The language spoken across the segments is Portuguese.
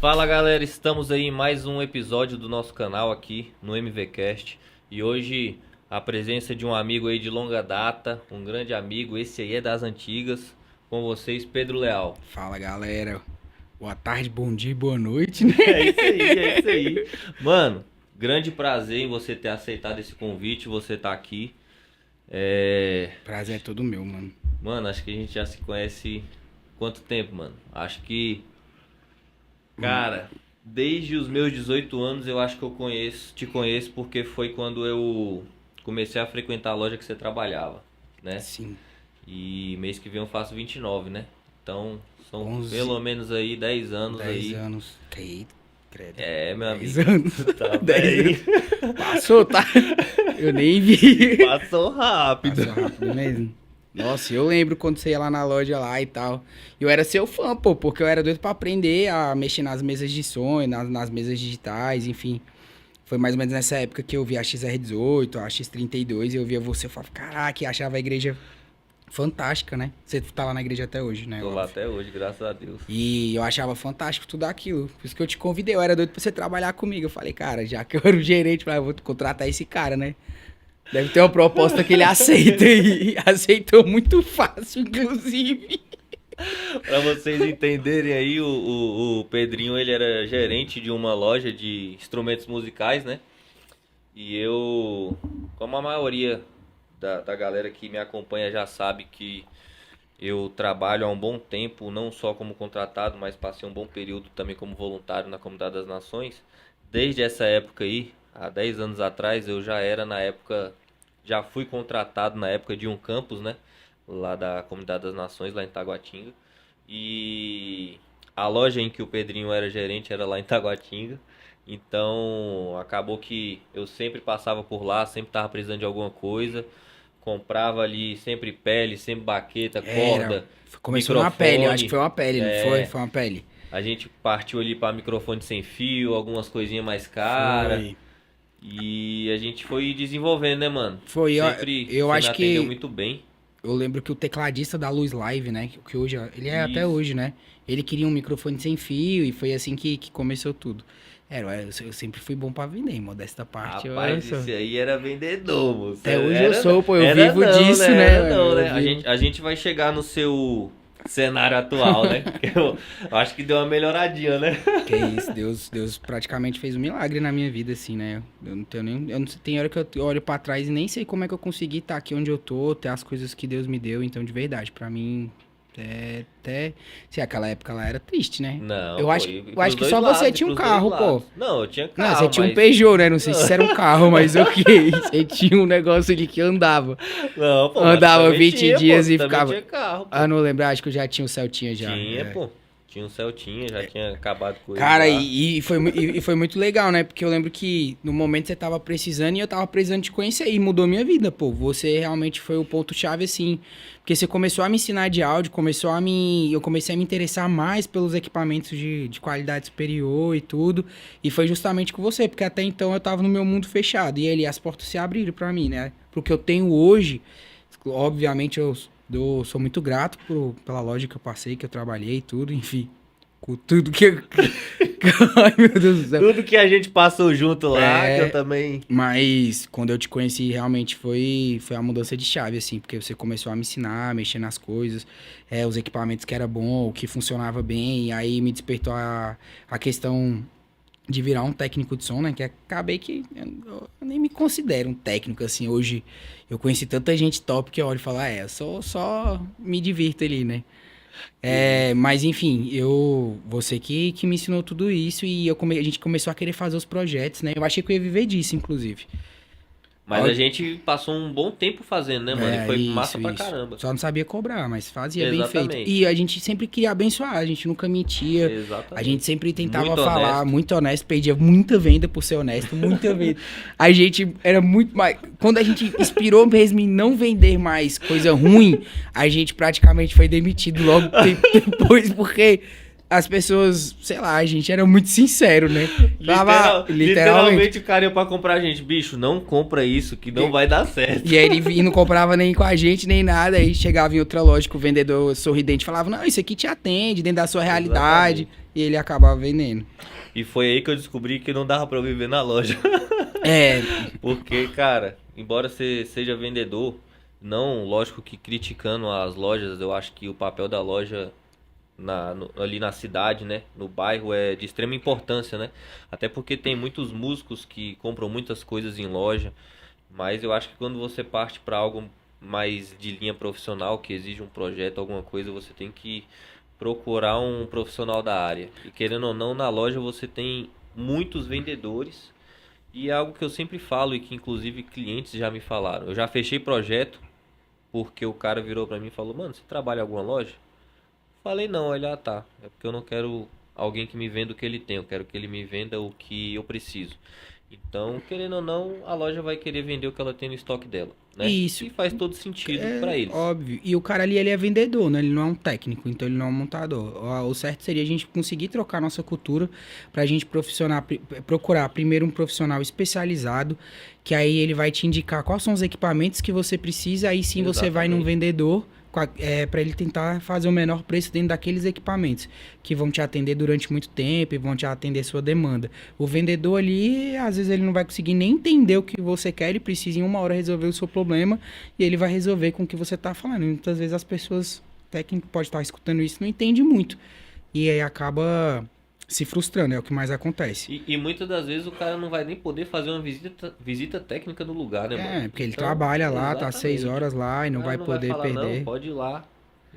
Fala galera, estamos aí em mais um episódio do nosso canal aqui no MVCast. E hoje a presença de um amigo aí de longa data, um grande amigo, esse aí é das antigas, com vocês, Pedro Leal. Fala galera, boa tarde, bom dia, boa noite, né? É isso aí. Mano, grande prazer em você ter aceitado esse convite, você tá aqui. Prazer é todo meu, mano. Mano, acho que a gente já se conhece quanto tempo, mano? Acho que... Cara, desde os meus 18 anos eu acho que te conheço porque foi quando eu comecei a frequentar a loja que você trabalhava, né? Sim. E mês que vem eu faço 29, né? Então são 11, pelo menos aí 10 anos 10 aí. anos. Eita, credo. É, meu 10 amigo. anos. Tá 10 bem. anos. Passou, tá? Eu nem vi. Passou rápido. Passou rápido mesmo. Nossa, eu lembro quando você ia lá na loja lá e tal. Eu era seu fã, pô, porque eu era doido pra aprender a mexer nas mesas de som, nas mesas digitais, enfim. Foi mais ou menos nessa época que eu vi a XR18, a X32, e eu via você e falava, caraca, e achava a igreja fantástica, né? Você tá lá na igreja até hoje, né? Tô lá até hoje, graças a Deus. E eu achava fantástico tudo aquilo. Por isso que eu te convidei, eu era doido pra você trabalhar comigo. Eu falei, cara, já que eu era o gerente, eu vou contratar esse cara, né? Deve ter uma proposta que ele aceita e aceitou muito fácil, inclusive. Pra vocês entenderem aí, o Pedrinho, ele era gerente de uma loja de instrumentos musicais, né? E eu, como a maioria da galera que me acompanha já sabe que eu trabalho há um bom tempo, não só como contratado, mas passei um bom período também como voluntário na Comunidade das Nações. Desde essa época aí, há 10 anos atrás, eu já fui contratado na época de um campus, né? Lá da Comunidade das Nações, lá em Taguatinga. E a loja em que o Pedrinho era gerente era lá em Taguatinga. Então, acabou que eu sempre passava por lá, sempre tava precisando de alguma coisa. Comprava ali sempre pele, sempre baqueta, corda, Começou numa microfone. pele, eu acho que foi uma pele, não foi? Foi uma pele. A gente partiu ali para microfone sem fio, algumas coisinhas mais caras. Foi. E a gente foi desenvolvendo, né, mano? Foi, Sempre eu você acho me atendeu que... muito bem. Eu lembro que o tecladista da Luz Live, né? Que hoje, ele é até Isso. hoje, né? Ele queria um microfone sem fio e foi assim que começou tudo. Eu sempre fui bom pra vender, modesta parte. Rapaz, esse aí era vendedor, moço. Até hoje Era, eu sou, pô, eu era vivo não, disso, né? Era não, Eu né? vivo. A gente vai chegar no seu cenário atual, né? Eu acho que deu uma melhoradinha, né? Que isso, Deus praticamente fez um milagre na minha vida, assim, né? Eu não tenho nem. Eu não, tem hora que eu olho pra trás e nem sei como é que eu consegui estar aqui onde eu tô, ter as coisas que Deus me deu. Então, de verdade, pra mim, até. Se aquela época lá era triste, né? Não, Eu pô, acho, e eu pros acho que dois só lados, você tinha um pros dois carro, pô. lados. Não, eu tinha carro, Não, você tinha um mas... Peugeot, né? Não sei se isso era um carro, mas ok. Você tinha um negócio ali que andava. Não, pô, Andava mas também 20 tinha, dias pô, e também ficava- tinha carro, pô. Ah, não lembro, acho que eu já tinha o Celtinha já. Tinha, é. pô. Tinha um Celtinha, já tinha acabado com ele. Cara, já. e foi muito legal, né? Porque eu lembro que no momento você tava precisando e eu tava precisando te conhecer e mudou minha vida, pô. Você realmente foi o ponto-chave, assim. Porque você começou a me ensinar de áudio, eu comecei a me interessar mais pelos equipamentos de qualidade superior e tudo. E foi justamente com você, porque até então eu tava no meu mundo fechado. E ali as portas se abriram pra mim, né? Pro que eu tenho hoje, obviamente eu sou muito grato pela loja que eu passei, que eu trabalhei e tudo, enfim. Com tudo que eu... Ai, meu Deus do céu. Tudo que a gente passou junto lá, É. que eu também... Mas quando eu te conheci, realmente foi a mudança de chave, assim, porque você começou a me ensinar, a mexer nas coisas, os equipamentos que era bom, o que funcionava bem, e aí me despertou a questão de virar um técnico de som, né? Que acabei que eu nem me considero um técnico, assim, hoje eu conheci tanta gente top que eu olho e falo, eu só me divirto ali, né? Mas enfim, você que me ensinou tudo isso e a gente começou a querer fazer os projetos, né? Eu achei que eu ia viver disso, inclusive. Mas Olha- a gente passou um bom tempo fazendo, né, mano? E foi massa pra caramba. Só não sabia cobrar, mas fazia bem feito. Exatamente. E a gente sempre queria abençoar, a gente nunca mentia. Exatamente. A gente sempre tentava Muito falar, honesto. muito honesto, perdia muita venda por ser honesto, muita venda. A gente era muito mais... Quando a gente inspirou mesmo em não vender mais coisa ruim, a gente praticamente foi demitido logo tempo depois, porque as pessoas, sei lá, a gente era muito sincero, né? Literalmente o cara ia pra comprar a gente. Bicho, não compra isso que não vai dar certo. E aí ele não comprava nem com a gente, nem nada. Aí chegava em outra loja que o vendedor sorridente falava, não, isso aqui te atende dentro da sua realidade. Exatamente. E ele acabava vendendo. E foi aí que eu descobri que não dava pra eu viver na loja. É, Porque, cara, embora você seja vendedor, não, lógico que criticando as lojas, eu acho que o papel da loja ali na cidade, né, no bairro é de extrema importância, né? Até porque tem muitos músicos que compram muitas coisas em loja, mas eu acho que quando você parte para algo mais de linha profissional, que exige um projeto, alguma coisa, você tem que procurar um profissional da área. E querendo ou não, na loja você tem muitos vendedores. E é algo que eu sempre falo e que inclusive clientes já me falaram. Eu já fechei projeto porque o cara virou pra mim e falou: mano, você trabalha em alguma loja? Falei: não. Ele: ah, tá. É porque eu não quero alguém que me venda o que ele tem. Eu quero que ele me venda o que eu preciso. Então, querendo ou não, a loja vai querer vender o que ela tem no estoque dela, né? isso. E faz todo sentido pra eles. Óbvio. E o cara ali, ele é vendedor, né? Ele não é um técnico, então ele não é um montador. O certo seria a gente conseguir trocar nossa cultura pra gente procurar primeiro um profissional especializado, que aí ele vai te indicar quais são os equipamentos que você precisa, aí sim você vai num Exatamente. vendedor para ele tentar fazer o menor preço dentro daqueles equipamentos que vão te atender durante muito tempo e vão te atender sua demanda. O vendedor ali, às vezes ele não vai conseguir nem entender o que você quer, ele precisa em uma hora resolver o seu problema e ele vai resolver com o que você está falando. E muitas vezes as pessoas, técnico pode estar escutando isso, não entende muito. E aí acaba se frustrando, é o que mais acontece. E muitas das vezes o cara não vai nem poder fazer uma visita técnica no lugar, né, mano? Porque ele Então, trabalha lá, tá 6 exatamente. horas lá e não O cara vai poder falar: não, perder. pode ir lá,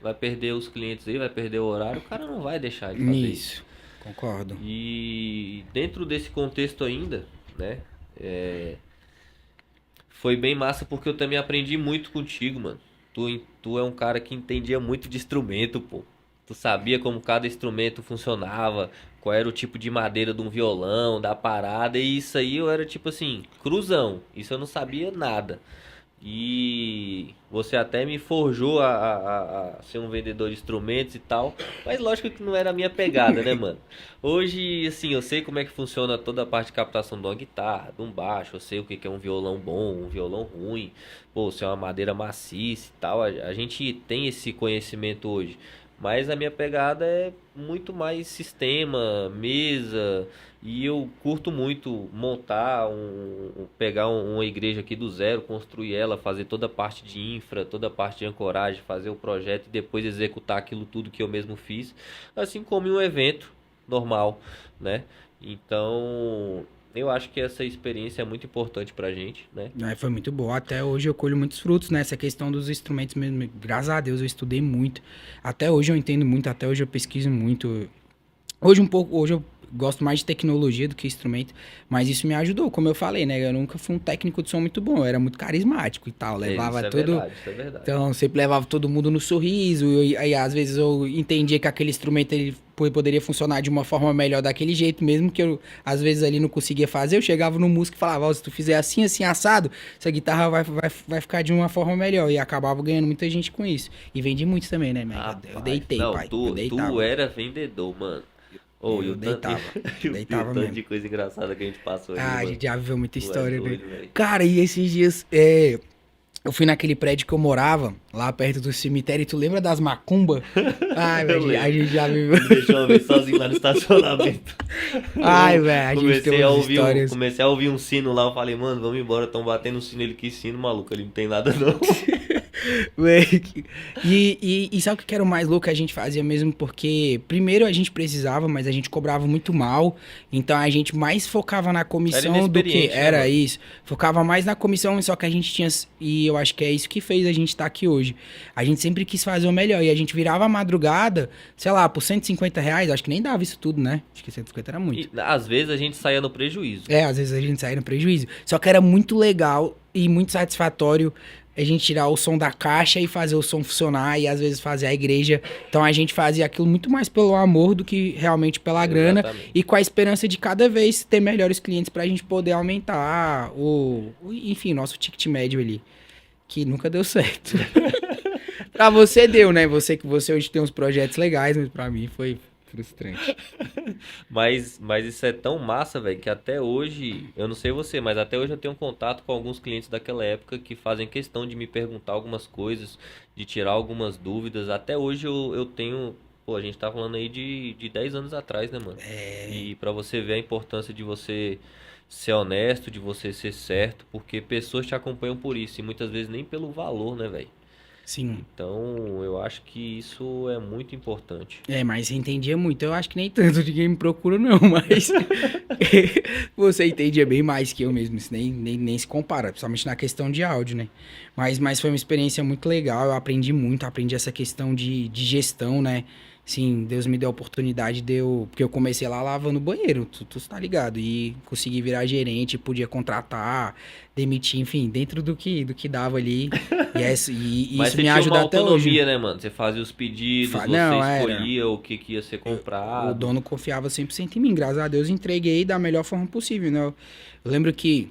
vai perder os clientes aí, vai perder o horário, o cara não vai deixar de fazer isso. Isso, concordo. E dentro desse contexto ainda, né, foi bem massa porque eu também aprendi muito contigo, mano. Tu é um cara que entendia muito de instrumento, pô. Tu sabia como cada instrumento funcionava, qual era o tipo de madeira de um violão, da parada, e isso aí eu era tipo assim, cruzão. Isso eu não sabia nada. E você até me forjou a ser um vendedor de instrumentos e tal. Mas lógico que não era a minha pegada, né, mano? Hoje, assim, eu sei como é que funciona toda a parte de captação de uma guitarra, de um baixo. Eu sei o que que é um violão bom, um violão ruim. Pô, se é uma madeira maciça e tal. A gente tem esse conhecimento hoje. Mas a minha pegada é muito mais sistema, mesa, e eu curto muito montar, pegar uma igreja aqui do zero, construir ela, fazer toda a parte de infra, toda a parte de ancoragem, fazer o projeto e depois executar aquilo tudo que eu mesmo fiz, assim como em um evento normal, né? Então, eu acho que essa experiência é muito importante pra gente, né? Foi muito boa. Até hoje eu colho muitos frutos nessa questão dos instrumentos mesmo. Graças a Deus eu estudei muito. Até hoje eu entendo muito, até hoje eu pesquiso muito. Hoje eu gosto mais de tecnologia do que instrumento, mas isso me ajudou, como eu falei, né? Eu nunca fui um técnico de som muito bom, eu era muito carismático e tal, levava Isso é tudo. verdade, isso é verdade. Então, sempre levava todo mundo no sorriso, e aí às vezes eu entendia que aquele instrumento ele poderia funcionar de uma forma melhor daquele jeito, mesmo que eu às vezes ali não conseguia fazer, eu chegava no músico e falava: ó, se tu fizer assim, assim, assado, essa guitarra vai ficar de uma forma melhor, e acabava ganhando muita gente com isso. E vendi muito também, né, Mega? Eu deitei, não, pai, eu tu deitava. era vendedor, mano. Oh, Eu deitava, e deitava o tanto mesmo. de coisa engraçada que a gente passou aí, Ah, a mano. gente já viveu muita Tu é história, né? doido, velho. Cara, e esses dias, eu fui naquele prédio que eu morava, lá perto do cemitério, e tu lembra das macumbas? Ai, Eu velho, a lembro. gente já viveu. Me deixou uma vez sozinho lá no estacionamento. Ai, velho, a gente tem Comecei a umas ouvir histórias. comecei a ouvir um sino lá, eu falei: mano, vamos embora, tão batendo um sino. Ele: que sino, maluco, ele não tem nada não. Véi, e sabe o que era o mais louco que a gente fazia mesmo? Porque primeiro a gente precisava, mas a gente cobrava muito mal. Então a gente mais focava na comissão do que inexperiente, né, era mano? isso. Focava mais na comissão, só que a gente tinha. E eu acho que é isso que fez a gente estar aqui hoje. A gente sempre quis fazer o melhor. E a gente virava a madrugada, sei lá, por R$ 150. Acho que nem dava isso tudo, né? Acho que 150 era muito. E às vezes a gente saía no prejuízo. Às vezes a gente saía no prejuízo. Só que era muito legal e muito satisfatório a gente tirar o som da caixa e fazer o som funcionar e às vezes fazer a igreja. Então a gente fazia aquilo muito mais pelo amor do que realmente pela grana Exatamente. e com a esperança de cada vez ter melhores clientes pra gente poder aumentar enfim, nosso ticket médio ali, que nunca deu certo. Pra você deu, né? Você hoje tem uns projetos legais, mas pra mim foi Frustrante. Mas isso é tão massa, velho, que até hoje, eu não sei você, mas até hoje eu tenho contato com alguns clientes daquela época que fazem questão de me perguntar algumas coisas, de tirar algumas dúvidas. Até hoje eu tenho. Pô, a gente tá falando aí de 10 anos atrás, né, mano? E pra você ver a importância de você ser honesto, de você ser certo, porque pessoas te acompanham por isso, e muitas vezes nem pelo valor, né, velho? Sim. Então, eu acho que isso é muito importante. Mas você entendia muito. Eu acho que nem tanto de quem me procura, não, mas você entendia bem mais que eu mesmo. Isso nem se compara, principalmente na questão de áudio, né? Mas foi uma experiência muito legal. Eu aprendi muito, aprendi essa questão de gestão, né? Sim, Deus me deu a oportunidade de eu. Porque eu comecei lá lavando banheiro, tu tá ligado? E consegui virar gerente, podia contratar, demitir, enfim, dentro do que dava ali. E Mas isso você me tinha uma ajuda até hoje. autonomia, né, mano? Você fazia os pedidos, você Não, era. escolhia o que ia ser O comprado. dono confiava 100% em mim, graças a Deus entreguei da melhor forma possível, né? Eu lembro que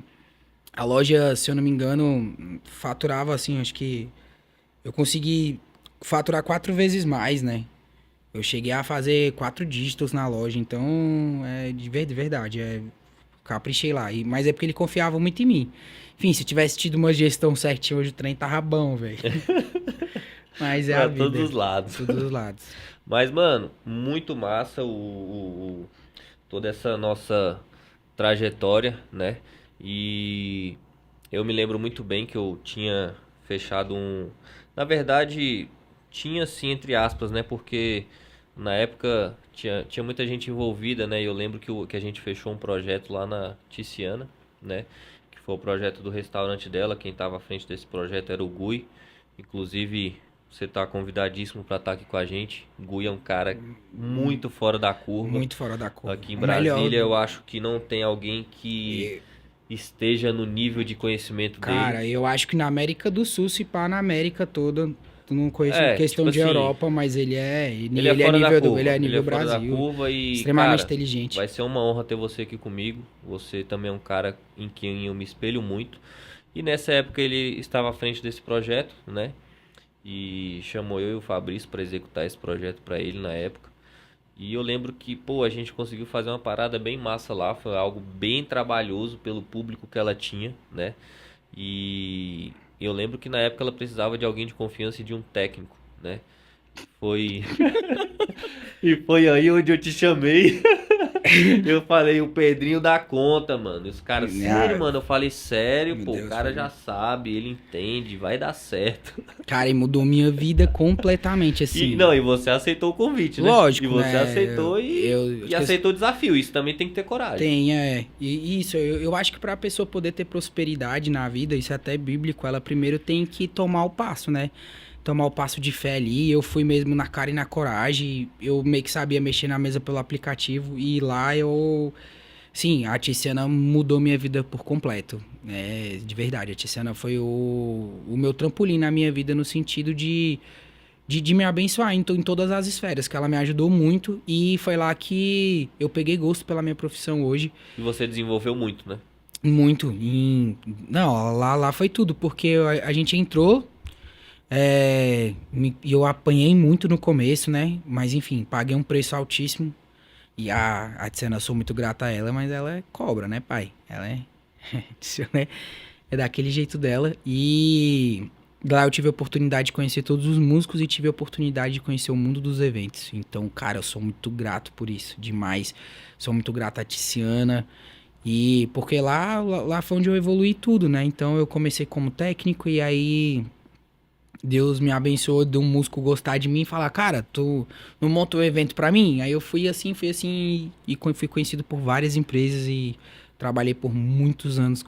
a loja, se eu não me engano, faturava assim, acho que eu consegui faturar 4 vezes mais, né? Eu cheguei a fazer 4 dígitos na loja, então é de verdade, caprichei lá. Mas é porque ele confiava muito em mim. Enfim, se eu tivesse tido uma gestão certinha, hoje o trem tava bom, velho. Mas é a Pra todos vida, os lados. todos os lados. Mas, mano, muito massa toda essa nossa trajetória, né? E eu me lembro muito bem que eu tinha fechado um. Na verdade, tinha sim, entre aspas, né? Porque na época tinha muita gente envolvida, né? E eu lembro que a gente fechou um projeto lá na Tiziana, né? Que foi o projeto do restaurante dela. Quem estava à frente desse projeto era o Gui. Inclusive, você tá convidadíssimo para estar aqui com a gente. O Gui é um cara muito fora da curva. Muito fora da curva. Aqui em O melhor. Brasília, eu acho que não tem alguém que esteja no nível de conhecimento dele. Cara, eu acho que na América do Sul, se pá, na América toda, tu não conheço É, questão tipo de assim, Europa, mas ele ele é é fora da nível curva. ele é Ele é nível fora da Brasil, curva e, extremamente cara, inteligente. vai ser uma honra ter você aqui comigo. Você também é um cara em quem eu me espelho muito. E nessa época ele estava à frente desse projeto, né? E chamou eu e o Fabrício para executar esse projeto para ele na época. E eu lembro que, pô, a gente conseguiu fazer uma parada bem massa lá, foi algo bem trabalhoso pelo público que ela tinha, né? E eu lembro que na época ela precisava de alguém de confiança e de um técnico, né? Foi E foi aí onde eu te chamei. Eu falei, o Pedrinho dá conta, mano. E os caras, sério, mano? Eu falei, sério, Meu pô, o Deus, cara foi. já sabe, ele entende, vai dar certo. Cara, e mudou minha vida completamente, assim. E não, e você aceitou o convite, né? Lógico, E você né? aceitou e aceitou o desafio. Isso também tem que ter coragem. Tem, E isso, eu acho que para a pessoa poder ter prosperidade na vida, isso é até bíblico, ela primeiro tem que tomar o passo, né? Tomar o passo de fé ali. Eu fui mesmo na cara e na coragem. Eu meio que sabia mexer na mesa pelo aplicativo. E lá eu. Sim, a Tiziana mudou minha vida por completo. De verdade. A Tiziana foi o meu trampolim na minha vida no sentido de me abençoar em todas as esferas, que ela me ajudou muito. E foi lá que eu peguei gosto pela minha profissão hoje. E você desenvolveu muito, né? Muito. Não, lá foi tudo, porque a gente entrou. E eu apanhei muito no começo, né? Mas enfim, paguei um preço altíssimo. E a Tiziana, eu sou muito grata a ela, mas ela é cobra, né, pai? Ela é. Né? É daquele jeito dela. E lá eu tive a oportunidade de conhecer todos os músicos e tive a oportunidade de conhecer o mundo dos eventos. Então, cara, eu sou muito grato por isso, demais. Sou muito grato a Tiziana. E porque lá foi onde eu evoluí tudo, né? Então eu comecei como técnico e aí Deus me abençoou de um músico gostar de mim e falar, cara, tu não monta um evento pra mim? Aí eu fui assim e fui conhecido por várias empresas e trabalhei por muitos anos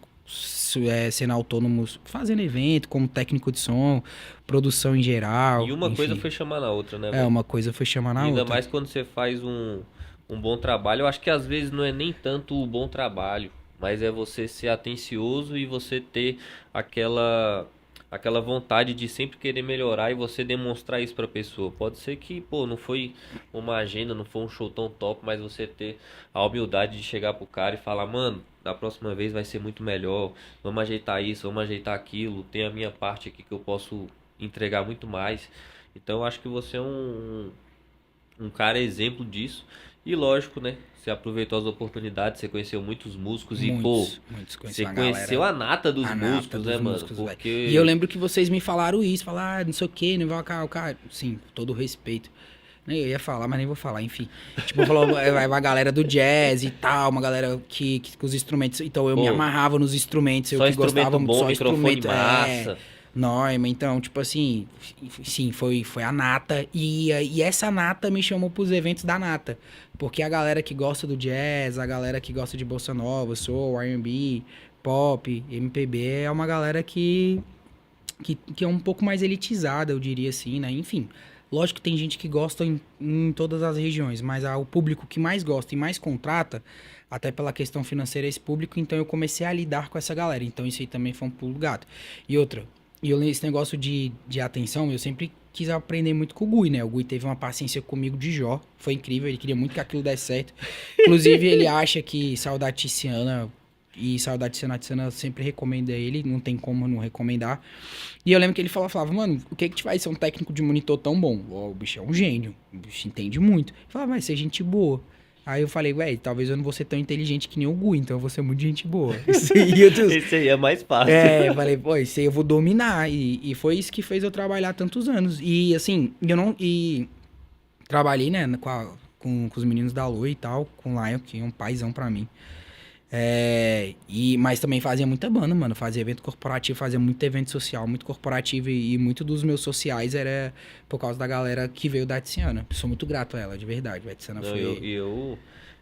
sendo autônomo, fazendo evento, como técnico de som, produção em geral, E uma coisa enfim. foi chamar na outra, né, velho? Uma coisa foi chamar E na ainda outra. mais quando você faz um bom trabalho. Eu acho que às vezes não é nem tanto o bom trabalho, mas é você ser atencioso e você ter aquela vontade de sempre querer melhorar e você demonstrar isso pra pessoa. Pode ser que, pô, não foi uma agenda, não foi um show tão top, mas você ter a humildade de chegar pro cara e falar, mano, da próxima vez vai ser muito melhor, vamos ajeitar isso, vamos ajeitar aquilo, tem a minha parte aqui que eu posso entregar muito mais. Então eu acho que você é um cara exemplo disso. E lógico, né? Você aproveitou as oportunidades, você conheceu muitos músicos e, pô, Muitos você conheci uma conheceu galera. a nata dos A nata músicos, dos né, mano? músicos, velho. E eu Porque. lembro que vocês me falaram isso, falaram, não sei o que, não vai o cara. Sim, com todo respeito. Eu ia falar, mas nem vou falar, enfim. Tipo, falou, vai uma galera do jazz e tal, uma galera que com os instrumentos. Então eu me Pô, amarrava nos instrumentos, eu só que gostava instrumento muito, bom, só microfone instrumento. massa. Neumann, então, tipo assim, sim, foi a nata. E essa nata me chamou pros eventos da nata. Porque a galera que gosta do jazz, a galera que gosta de bossa nova, soul, R&B, pop, MPB, é uma galera que é um pouco mais elitizada, eu diria assim, né? Enfim, lógico que tem gente que gosta em todas as regiões, mas o público que mais gosta e mais contrata, até pela questão financeira, é esse público, então eu comecei a lidar com essa galera. Então isso aí também foi um pulo do gato. E outra, esse negócio de atenção, eu sempre quis aprender muito com o Gui, né? O Gui teve uma paciência comigo de Jó, foi incrível, ele queria muito que aquilo desse certo. Inclusive, ele acha que Saudade Tiziana e Saudade Tiziana eu sempre recomendo a ele, não tem como não recomendar. E eu lembro que ele falava, mano, o que que te faz ser um técnico de monitor tão bom? O bicho é um gênio, o bicho entende muito. Ele falava, vai ser gente boa. Aí eu falei, velho, talvez eu não vou ser tão inteligente que nem o Gui, então eu vou ser muito gente boa. Isso aí Esse aí é mais fácil. eu falei, pô, isso aí eu vou dominar. E foi isso que fez eu trabalhar tantos anos. E assim, eu não. E trabalhei, né, com os meninos da Lua e tal, com o Lion, que é um paizão pra mim. Mas também fazia muita banda, mano. Fazia evento corporativo, fazia muito evento social, muito corporativo. E muito dos meus sociais era por causa da galera que veio da Tiziana. Sou muito grato a ela, de verdade. A Tiziana Não, foi.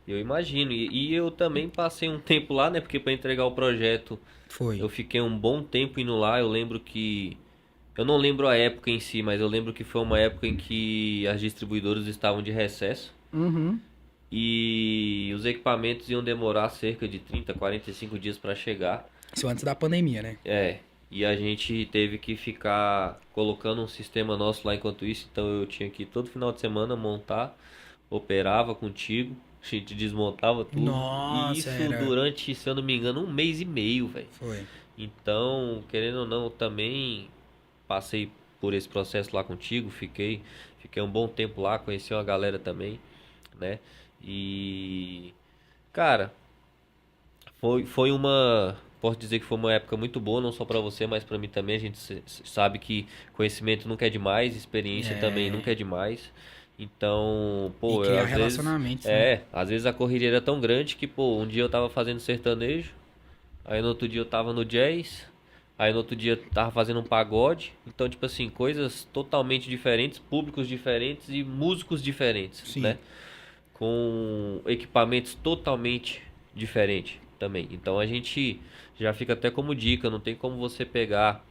eu imagino. E eu também passei um tempo lá, né? Porque pra entregar o projeto, Foi. eu fiquei um bom tempo indo lá. Eu lembro que. Eu não lembro a época em si, mas eu lembro que foi uma época em que as distribuidoras estavam de recesso. Uhum. E os equipamentos iam demorar cerca de 30, 45 dias para chegar. Isso antes da pandemia, né? E a gente teve que ficar colocando um sistema nosso lá enquanto isso. Então eu tinha que todo final de semana montar, operava contigo, a gente desmontava tudo. E Nossa, isso durante, se eu não me engano, 1 mês e meio, velho. Foi. Então, querendo ou não, eu também passei por esse processo lá contigo, fiquei um bom tempo lá, conheci uma galera também, né? E, cara, foi uma, posso dizer que foi uma época muito boa, não só pra você, mas pra mim também. A gente sabe que conhecimento nunca é demais, experiência também nunca é demais. Então, pô, E criar às vezes, relacionamentos, né? às vezes a correria era tão grande que, pô, um dia eu tava fazendo sertanejo, aí no outro dia eu tava no jazz, aí no outro dia eu tava fazendo um pagode. Então, tipo assim, coisas totalmente diferentes, públicos diferentes e músicos diferentes, Sim. né? Com equipamentos totalmente diferentes também. Então a gente já fica até como dica, não tem como você pegar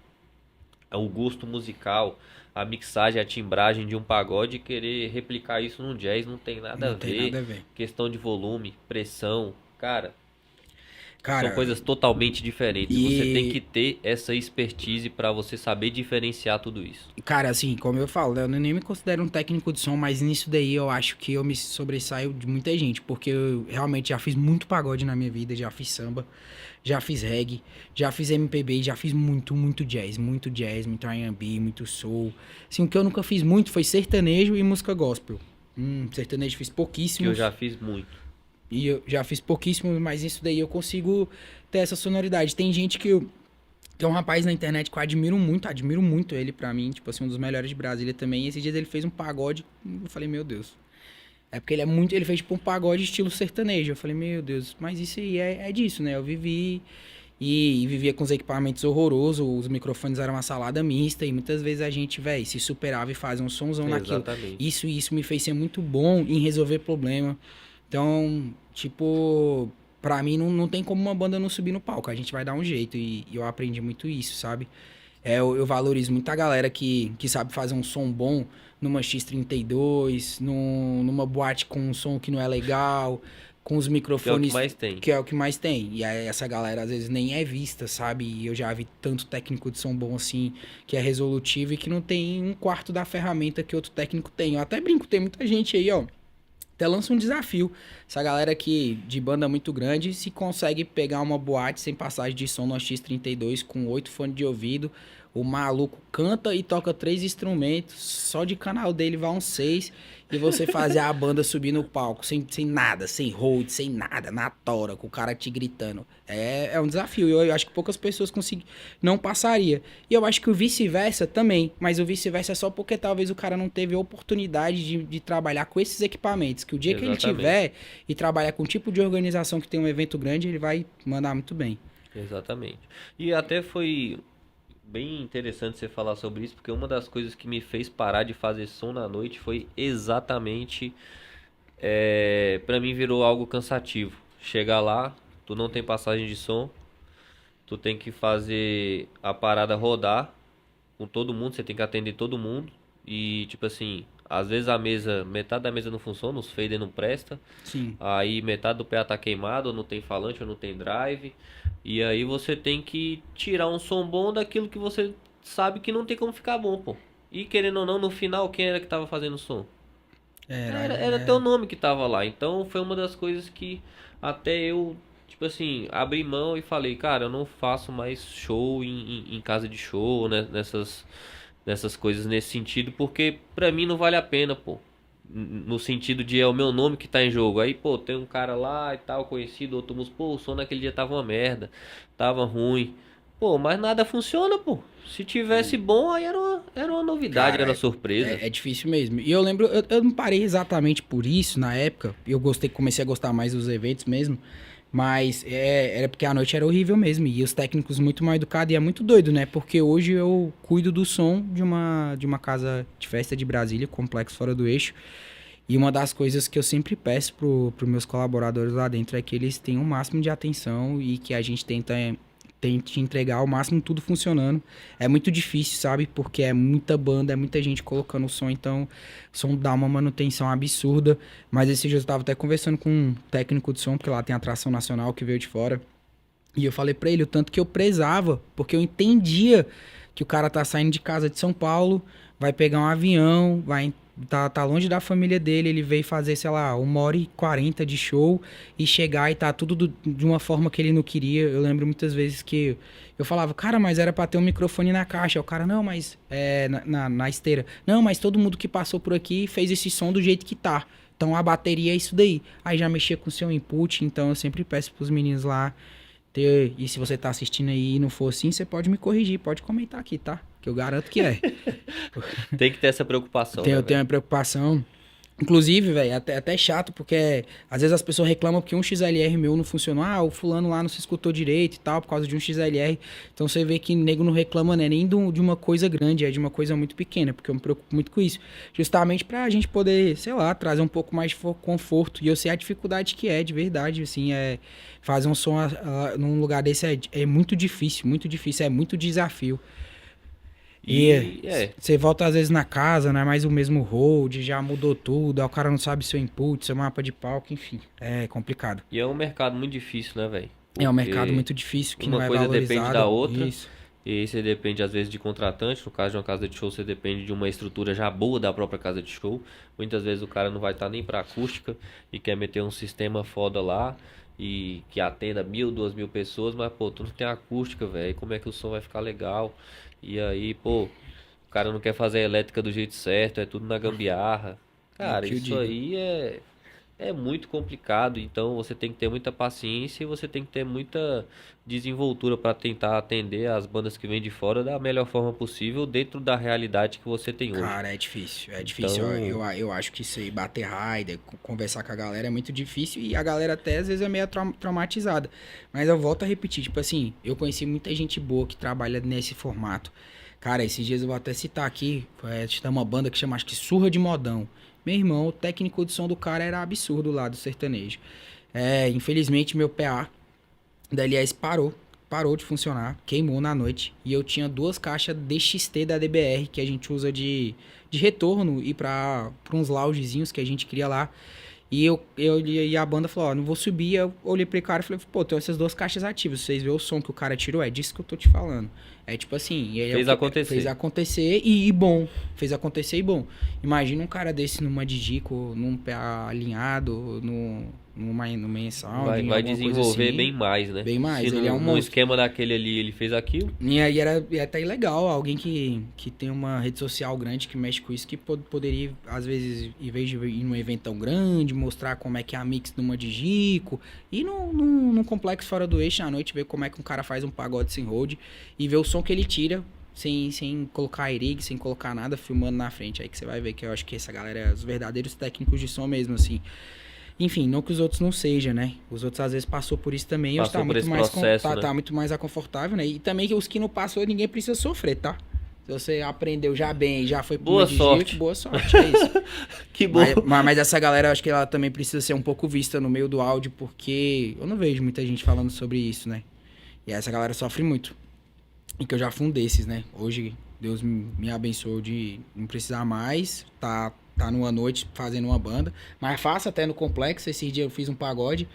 o gosto musical, a mixagem, a timbragem de um pagode e querer replicar isso num jazz, não tem nada a Não tem ver. nada a ver. Questão de volume, pressão, cara, são Cara, coisas totalmente diferentes. e- Você tem que ter essa expertise pra você saber diferenciar tudo isso. cara, assim, como eu falo, eu nem me considero um técnico de som, mas nisso daí eu acho que eu me sobressaio de muita gente, porque eu realmente já fiz muito pagode na minha vida, já fiz samba, já fiz reggae, já fiz MPB, já fiz muito jazz, muito R&B, muito soul. Assim, o que eu nunca fiz muito foi sertanejo e música gospel. Sertanejo fiz Que pouquíssimos. eu já fiz muito. E eu já fiz pouquíssimos, mas isso daí eu consigo ter essa sonoridade. Tem gente que é um rapaz na internet que eu admiro muito ele pra mim, tipo assim, um dos melhores de Brasília também. E esses dias ele fez um pagode, eu falei, meu Deus. É porque ele fez tipo um pagode estilo sertanejo. Eu falei, meu Deus, mas isso aí é disso, né? Eu vivi e vivia com os equipamentos horrorosos, os microfones eram uma salada mista e muitas vezes a gente, velho, se superava e fazia um sonzão naquilo. Exatamente. Isso me fez ser muito bom em resolver problema. Então, tipo, pra mim não tem como uma banda não subir no palco. A gente vai dar um jeito e eu aprendi muito isso, sabe? Eu valorizo muito a galera que sabe fazer um som bom numa X32, numa boate com um som que não é legal, com os Que é o microfones que mais tem. que é o que mais tem. E aí essa galera às vezes nem é vista, sabe? E eu já vi tanto técnico de som bom assim, que é resolutivo e que não tem um quarto da ferramenta que outro técnico tem. Eu até brinco, tem muita gente aí, ó. Até lança um desafio. Essa galera aqui de banda muito grande, se consegue pegar uma boate sem passagem de som no X32 com 8 fones de ouvido, O maluco canta e toca 3 instrumentos, só de canal dele vai uns 6, e você fazer a banda subir no palco sem nada, sem hold, sem nada, na tora, com o cara te gritando. É um desafio. Eu acho que poucas pessoas não passaria. E eu acho que o vice-versa também, mas o vice-versa é só porque talvez o cara não teve oportunidade de trabalhar com esses equipamentos. Que o dia que ele tiver e trabalhar com o tipo de organização que tem um evento grande, ele vai mandar muito bem. Exatamente. E até foi bem interessante você falar sobre isso, porque uma das coisas que me fez parar de fazer som na noite foi exatamente, para mim virou algo cansativo. Chegar lá, tu não tem passagem de som, tu tem que fazer a parada rodar com todo mundo, você tem que atender todo mundo e tipo assim, às vezes metade da mesa não funciona, os fader não presta. Sim. Aí metade do PA tá queimado, ou não tem falante, ou não tem drive. E aí você tem que tirar um som bom daquilo que você sabe que não tem como ficar bom, pô. E querendo ou não, no final, quem era que tava fazendo o som? Era teu nome que tava lá. Então foi uma das coisas que até eu, tipo assim, abri mão e falei, cara, eu não faço mais show em casa de show, né? Nessas coisas nesse sentido, porque pra mim não vale a pena, pô. No sentido de é o meu nome que tá em jogo. Aí, pô, tem um cara lá e tal, conhecido, outro músico, pô, o som naquele dia tava uma merda, tava ruim. Pô, mas nada funciona, pô. Se tivesse bom, aí era uma novidade, Cara, era uma surpresa. É difícil mesmo. E eu lembro, eu não parei exatamente por isso na época. Eu comecei a gostar mais dos eventos mesmo. Mas era porque a noite era horrível mesmo. E os técnicos muito mal educados. E é muito doido, né? Porque hoje eu cuido do som de uma casa de festa de Brasília, Complexo Fora do Eixo. E uma das coisas que eu sempre peço pros meus colaboradores lá dentro é que eles tenham o máximo de atenção e que a gente tente entregar o máximo tudo funcionando. É muito difícil, sabe? Porque é muita banda, é muita gente colocando o som, então o som dá uma manutenção absurda. Mas esse dia eu tava até conversando com um técnico de som, porque lá tem atração nacional que veio de fora. E eu falei pra ele o tanto que eu prezava, porque eu entendia que o cara tá saindo de casa de São Paulo, vai pegar um avião, tá longe da família dele, ele veio fazer, sei lá, 1h40 de show e chegar e tá tudo de uma forma que ele não queria. Eu lembro muitas vezes que eu falava, cara, mas era pra ter um microfone na caixa. O cara, não, mas na esteira. Não, mas todo mundo que passou por aqui fez esse som do jeito que tá. Então a bateria é isso daí. Aí já mexia com o seu input, então eu sempre peço pros meninos lá e se você tá assistindo aí e não for assim, você pode me corrigir, pode comentar aqui, tá? Que eu garanto que é. Tem que ter essa preocupação. Eu tenho uma preocupação. Inclusive, velho, até chato, porque às vezes as pessoas reclamam porque um XLR meu não funcionou. Ah, o fulano lá não se escutou direito e tal, por causa de um XLR. Então você vê que nego não reclama, né, nem de uma coisa grande, é de uma coisa muito pequena, porque eu me preocupo muito com isso. Justamente pra gente poder, sei lá, trazer um pouco mais de conforto. E eu sei a dificuldade que é, de verdade, assim, fazer um som num lugar desse é muito difícil, é muito desafio. E você volta às vezes na casa, não é mais o mesmo hold, já mudou tudo, aí o cara não sabe seu input, seu mapa de palco, enfim, é complicado. E é um mercado muito difícil, né, velho? É um mercado muito difícil, que não é valorizado. Uma coisa depende da outra, isso. E aí você depende às vezes de contratante, no caso de uma casa de show você depende de uma estrutura já boa da própria casa de show. Muitas vezes o cara não vai estar nem pra acústica e quer meter um sistema foda lá e que atenda 1.000, 2.000 pessoas, mas pô, tu não tem acústica, velho, como é que o som vai ficar legal? E aí, pô, o cara não quer fazer a elétrica do jeito certo, é tudo na gambiarra. Cara, isso aí é muito complicado, então você tem que ter muita paciência e você tem que ter muita desenvoltura para tentar atender as bandas que vêm de fora da melhor forma possível dentro da realidade que você tem hoje. Cara, é difícil. Então... Eu acho que isso aí, bater raida, conversar com a galera é muito difícil e a galera até às vezes é meio traumatizada. Mas eu volto a repetir, tipo assim, eu conheci muita gente boa que trabalha nesse formato. Cara, esses dias eu vou até citar aqui, tem uma banda que chama, acho que Surra de Modão. Meu irmão, o técnico de som do cara era absurdo lá do sertanejo. Infelizmente, meu PA da LS parou de funcionar, queimou na noite. E eu tinha 2 caixas DXT da DBR, que a gente usa de retorno e pra uns loungezinhos que a gente cria lá. E a banda falou, ó, não vou subir. Eu olhei pro cara e falei, pô, tem essas 2 caixas ativas. Vocês vê o som que o cara tirou? É disso que eu tô te falando. É tipo assim... Fez acontecer. Fez acontecer e bom. Fez acontecer e bom. Imagina um cara desse numa Digico, num PA alinhado, no mensal, Vai alguma coisa desenvolver assim. bem mais, né? Bem mais, Se ele é um no monstro. esquema daquele ali ele fez aquilo. E aí era até legal, alguém que tem uma rede social grande que mexe com isso, que poderia, às vezes, em vez de ir num evento tão grande, mostrar como é que é a mix numa de Gico, ir num complexo fora do eixo à noite, ver como é que um cara faz um pagode sem hold e ver o som que ele tira, sem colocar irig, sem colocar nada, filmando na frente. Aí que você vai ver que eu acho que essa galera é os verdadeiros técnicos de som mesmo, assim. Enfim, não que os outros não sejam, né? Os outros às vezes passou por isso também, hoje Passou tá por muito esse mais processo, né? tá muito mais confortável, né? E também que os que não passou, ninguém precisa sofrer, tá? Se você aprendeu já bem, já foi pro Boa de sorte. Gico, boa sorte, é isso. Que bom. Mas essa galera, eu acho que ela também precisa ser um pouco vista no meio do áudio, porque eu não vejo muita gente falando sobre isso, né? E essa galera sofre muito. E que eu já fui um desses, né? Hoje, Deus me abençoou de não precisar mais, tá numa noite fazendo uma banda. Mas faço até no complexo, esse dia eu fiz um pagode.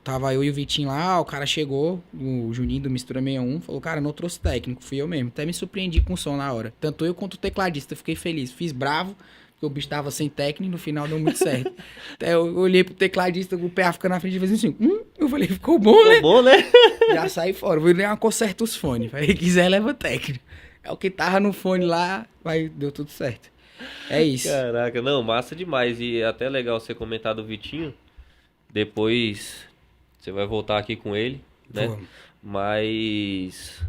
Tava eu e o Vitinho lá, o cara chegou, o Juninho do Mistura 61, falou, cara, não trouxe técnico, fui eu mesmo. Até me surpreendi com o som na hora. Tanto eu quanto o tecladista, eu fiquei feliz. Fiz bravo, porque o bicho tava sem técnico, no final deu muito certo. Até eu olhei pro tecladista, o PA fica na frente e fez assim, eu falei, ficou bom, né? Ficou bom, né? Já saí fora, vou nem conserta os fones. Aí quiser, leva técnico. É o que tava no fone lá, deu tudo certo. É isso. Caraca, não, massa demais. E até legal você comentar do Vitinho. Depois você vai voltar aqui com ele, né? Vamos. Mas.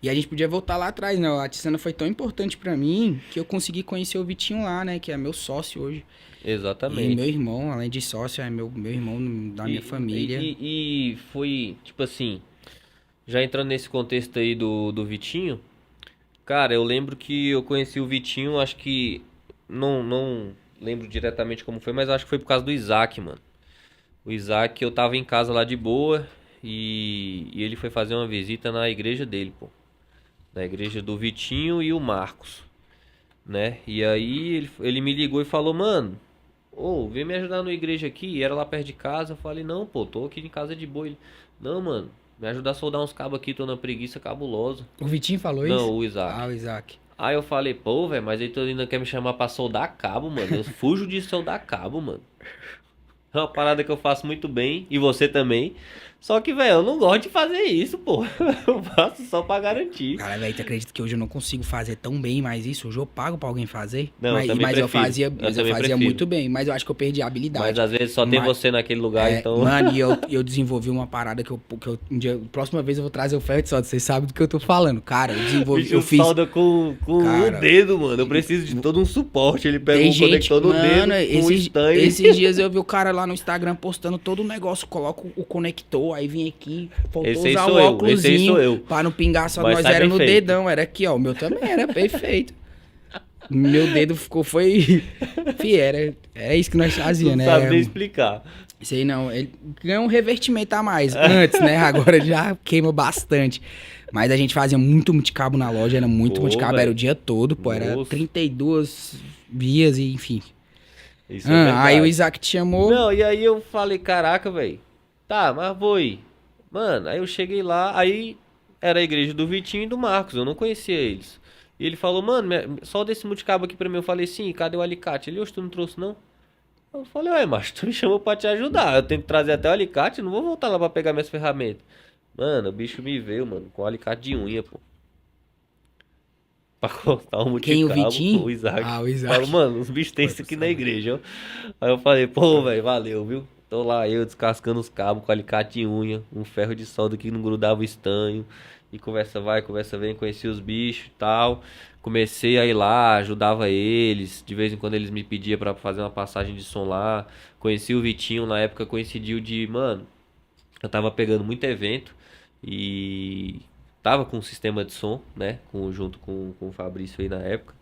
E a gente podia voltar lá atrás, né? A Tiziana foi tão importante pra mim que eu consegui conhecer o Vitinho lá, né? Que é meu sócio hoje. E Exatamente. meu irmão, além de sócio, é meu irmão da minha família. E foi, tipo assim, já entrando nesse contexto aí do Vitinho, cara, eu lembro que eu conheci o Vitinho, acho que. Não lembro diretamente como foi, mas acho que foi por causa do Isaac, mano. O Isaac, eu tava em casa lá de boa e ele foi fazer uma visita na igreja dele, pô. Na igreja do Vitinho e o Marcos, né? E aí ele me ligou e falou, mano, vem me ajudar na igreja aqui. E era lá perto de casa. Eu falei, não, pô, tô aqui em casa de boa. Ele, não, mano, me ajudar a soldar uns cabos aqui, tô na preguiça cabulosa. O Vitinho falou isso? Não, o Isaac. Ah, o Isaac. Aí eu falei, pô, velho, mas ele ainda quer me chamar pra soldar cabo, mano. Eu fujo de soldar cabo, mano. É uma parada que eu faço muito bem, e você também. Só que, velho, eu não gosto de fazer isso, pô. Eu faço só pra garantir. Cara, velho, tu acredita que hoje eu não consigo fazer tão bem mais isso? Hoje eu pago pra alguém fazer? Não, mas eu também eu prefiro. fazia, Eu também prefiro. muito bem, mas eu acho que eu perdi a habilidade. Mas às vezes só tem você naquele lugar, então. Mano, e eu desenvolvi uma parada que eu um dia, próxima vez eu vou trazer o ferro de solda, vocês sabem do que eu tô falando. Cara, eu desenvolvi, Bicho eu fiz... solda com Cara, o dedo, mano. Eu preciso de todo um suporte. Ele pega Tem um gente, conector no dedo mano, com um estanho. esses dias eu vi o cara lá no Instagram postando todo o negócio, coloca o conector, aí vem aqui, faltou Esse aí usar sou o eu, óculosinho esse aí sou eu. pra não pingar, só Mas nós sai era bem no feito. dedão, era aqui, ó, o meu também era perfeito. Meu dedo foi, era isso que nós fazíamos, Não né? sabe nem explicar. Sei não, ele ganhou um revertimento a mais antes, né? Agora já queima bastante. Mas a gente fazia muito multicabo na loja, era muito Pô, multicabo, velho. era o dia todo, pô, era Nossa. 32 vias e enfim. Isso é verdade. Aí o Isaac te chamou. Não, e aí eu falei, caraca, velho. Tá, mas vou ir. Mano, aí eu cheguei lá, aí era a igreja do Vitinho e do Marcos, eu não conhecia eles. E ele falou, mano, solda esse multicabo aqui pra mim. Eu falei, sim, cadê o alicate? Ele, hoje tu não trouxe não? Eu falei, ué, macho, tu me chamou pra te ajudar. Eu tenho que trazer até o alicate, não vou voltar lá pra pegar minhas ferramentas. Mano, o bicho me veio, mano, com o alicate de unha, pô. Pra cortar o multicabo. Quem, o Vitinho? O Isaac. Ah, o Isaac. Falou, mano, os bichos tem isso aqui na igreja, ó. Aí eu falei, pô, velho, valeu, viu? Tô lá eu descascando os cabos com alicate de unha, um ferro de solda que não grudava o estanho. E conversa vai, conversa vem, conheci os bichos e tal. Comecei a ir lá, ajudava eles. De vez em quando eles me pediam pra fazer uma passagem de som lá. Conheci o Vitinho, na época coincidiu de, mano, eu tava pegando muito evento e tava com um sistema de som, né? Junto com o Fabrício aí na época.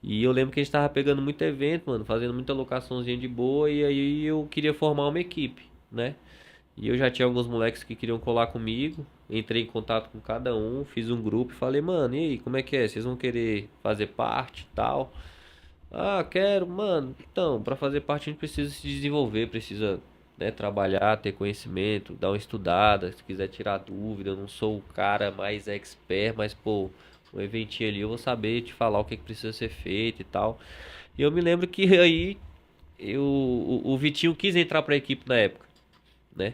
E eu lembro que a gente tava pegando muito evento, mano, fazendo muita locaçãozinha de boa. E aí eu queria formar uma equipe, né? E eu já tinha alguns moleques que queriam colar comigo. Entrei em contato com cada um, fiz um grupo e falei, mano, e aí, como é que é? Vocês vão querer fazer parte e tal? Ah, quero, mano. Então, pra fazer parte a gente precisa se desenvolver, precisa, né, trabalhar, ter conhecimento, dar uma estudada, se quiser tirar dúvida. Eu não sou o cara mais expert, mas, pô, um eventinho ali eu vou saber te falar o que precisa ser feito e tal. E eu me lembro que aí o Vitinho quis entrar pra equipe na época, né?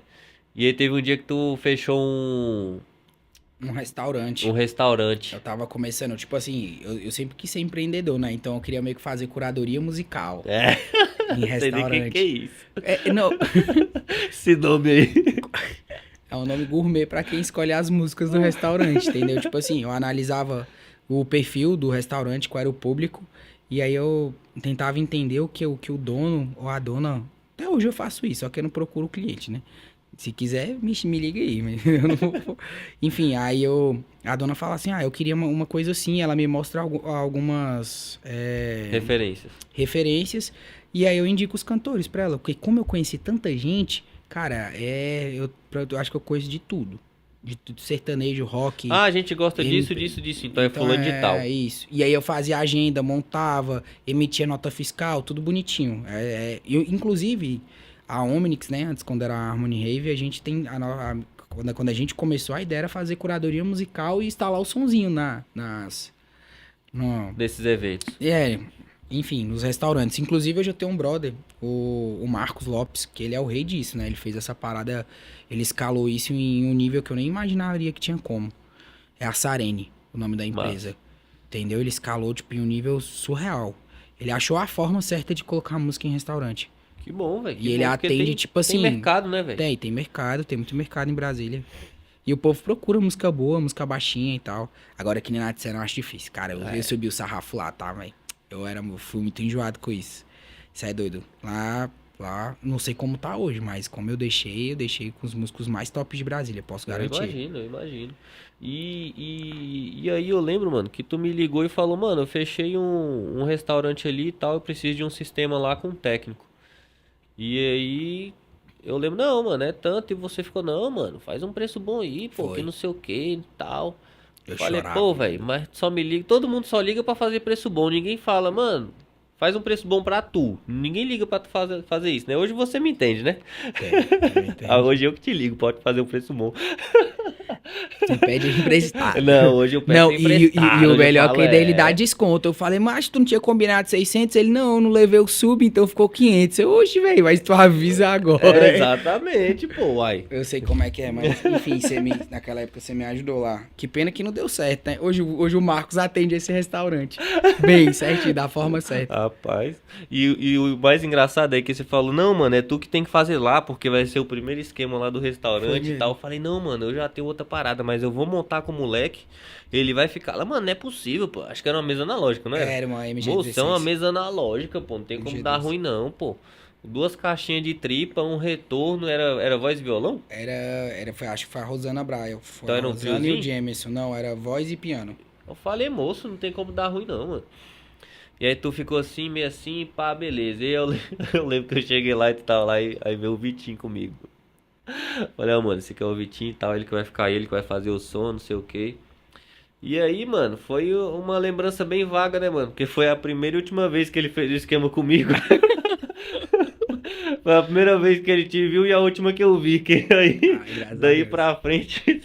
E aí teve um dia que tu fechou Um restaurante. um restaurante. Eu tava começando, tipo assim, eu sempre quis ser empreendedor, né? Então eu queria meio que fazer curadoria musical É, em não sei nem o restaurante. que é isso. Não, Esse nome aí. é um nome gourmet pra quem escolhe as músicas do restaurante, entendeu? Tipo assim, eu analisava o perfil do restaurante, qual era o público, e aí eu tentava entender o que o dono ou a dona. Até hoje eu faço isso, só que eu não procuro o cliente, né? Se quiser, me liga aí. Mas eu não vou. Enfim, aí a dona fala assim: eu queria uma coisa assim. Ela me mostra algumas Referências. referências, e aí eu indico os cantores pra ela. Porque como eu conheci tanta gente, cara, eu acho que eu conheço de tudo. De tudo, sertanejo, rock. Ah, a gente gosta disso, MP. disso, disso. Então é fulano de tal. É isso. E aí eu fazia agenda, montava, emitia nota fiscal, tudo bonitinho. Inclusive, a Omnix, né? Antes, quando era a Harmony Rave, a gente tem. Quando a gente começou, a ideia era fazer curadoria musical e instalar o sonzinho nas. No, Desses eventos. enfim, nos restaurantes. Inclusive, eu já tenho um brother, o Marcos Lopes, que ele é o rei disso, né? Ele fez essa parada, ele escalou isso em um nível que eu nem imaginaria que tinha como. É a Sarene, o nome da empresa. Entendeu? Ele escalou, tipo, em um nível surreal. Ele achou a forma certa de colocar música em restaurante. Que bom, velho. E ele atende, tipo assim... Tem mercado, né, velho? Tem mercado, tem muito mercado em Brasília. E o povo procura música boa, música baixinha e tal. Agora, que nem na Cena eu acho difícil. Cara, eu subi o sarrafo lá, tá, velho? Fui muito enjoado com isso. Isso é doido. Lá, não sei como tá hoje, mas como eu deixei com os músicos mais tops de Brasília, posso garantir. Eu imagino. E aí eu lembro, mano, que tu me ligou e falou, mano, eu fechei um restaurante ali e tal, eu preciso de um sistema lá com um técnico. E aí eu lembro, não, mano, é tanto, e você ficou, não, mano, faz um preço bom aí, pô, Foi. que não sei o que e tal. Eu Falei, chorava. pô, velho, mas só me liga, todo mundo só liga pra fazer preço bom, ninguém fala, mano, faz um preço bom pra tu. Ninguém liga pra tu fazer isso, né? Hoje você me entende, né? Hoje eu que te ligo, pode fazer um preço bom. Você pede emprestado. Não, hoje eu peço Não, emprestado. e o hoje eu melhor falo, que daí ele dá desconto. Eu falei, mas tu não tinha combinado 600? Ele, não levei o sub, então ficou 500. Eu, oxe, velho, mas tu avisa agora. Exatamente, pô, uai. Eu sei como é que é, mas enfim, naquela época você me ajudou lá. Que pena que não deu certo, né? Hoje o Marcos atende esse restaurante. Bem, certinho, da forma certa. Rapaz. E o mais engraçado é que você falou, não, mano, é tu que tem que fazer lá, porque vai ser o primeiro esquema lá do Foi restaurante e mesmo. tal. Eu falei, não, mano, eu já tenho outra parada, mas eu vou montar com o moleque. Ele vai ficar lá, mano, não é possível, pô. Acho que era uma mesa analógica, não era? Era uma MG16. Moço, é uma mesa analógica, pô. Não tem como MG16. dar ruim, não, pô. 2 caixinhas de tripa, um retorno, era voz e violão? Acho que foi a Rosana Braille. Foi Então a era um Rosana e o triozinho? Jameson. Não, era voz e piano. Eu falei, moço, não tem como dar ruim, não, mano. E aí tu ficou assim, meio assim, pá, beleza. E eu lembro que eu cheguei lá e tu tava lá, aí veio o Vitinho comigo. Falei, mano, esse aqui é o Vitinho e tal, ele que vai ficar aí, ele que vai fazer o som, não sei o quê. E aí, mano, foi uma lembrança bem vaga, né, mano? Porque foi a primeira e última vez que ele fez o esquema comigo. Foi a primeira vez que ele te viu e a última que eu vi. Que aí, graças a daí Deus. pra frente,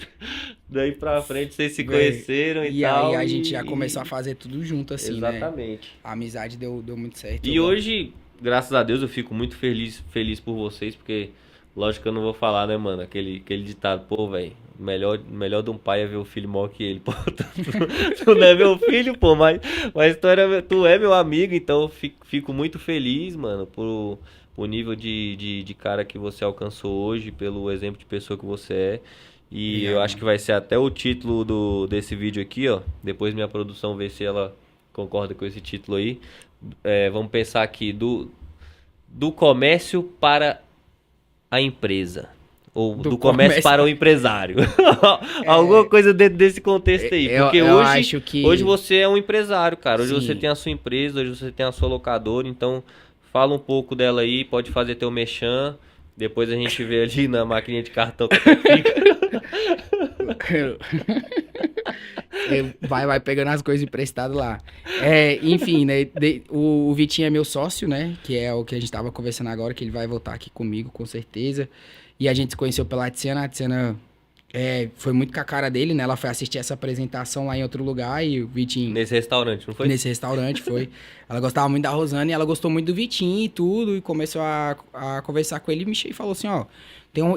daí pra frente vocês se Véi, conheceram e tal. aí a gente já começou a fazer tudo junto, assim, né? Exatamente. A amizade deu muito certo. E hoje, graças a Deus, eu fico muito feliz por vocês, porque, lógico que eu não vou falar, né, mano? Aquele ditado, pô, velho, melhor de um pai é ver o filho maior que ele. Pô, tu não é meu filho, pô, mas tu é meu amigo, então eu fico muito feliz, mano, por o nível de cara que você alcançou hoje, pelo exemplo de pessoa que você é. E Obrigado, eu acho mano. que vai ser até o título desse vídeo aqui, ó. Depois minha produção vê se ela concorda com esse título aí. Vamos pensar aqui do comércio para a empresa. Ou do comércio para o empresário. Alguma coisa dentro desse contexto aí. Porque eu acho que... hoje você é um empresário, cara. Hoje Sim. você tem a sua empresa, hoje você tem a sua locadora. Então, fala um pouco dela aí, pode fazer teu merchan. Depois a gente vê ali na maquininha de cartão que fica. Vai pegando as coisas emprestadas lá. Enfim, né? O Vitinho é meu sócio, né? Que é o que a gente tava conversando agora, que ele vai voltar aqui comigo, com certeza. E a gente se conheceu pela Tiziana. A Tiziana foi muito com a cara dele, né? Ela foi assistir essa apresentação lá em outro lugar e o Vitinho... Nesse restaurante, não foi? Nesse restaurante, foi. Ela gostava muito da Rosana e ela gostou muito do Vitinho e tudo. E começou a conversar com ele e falou assim, ó...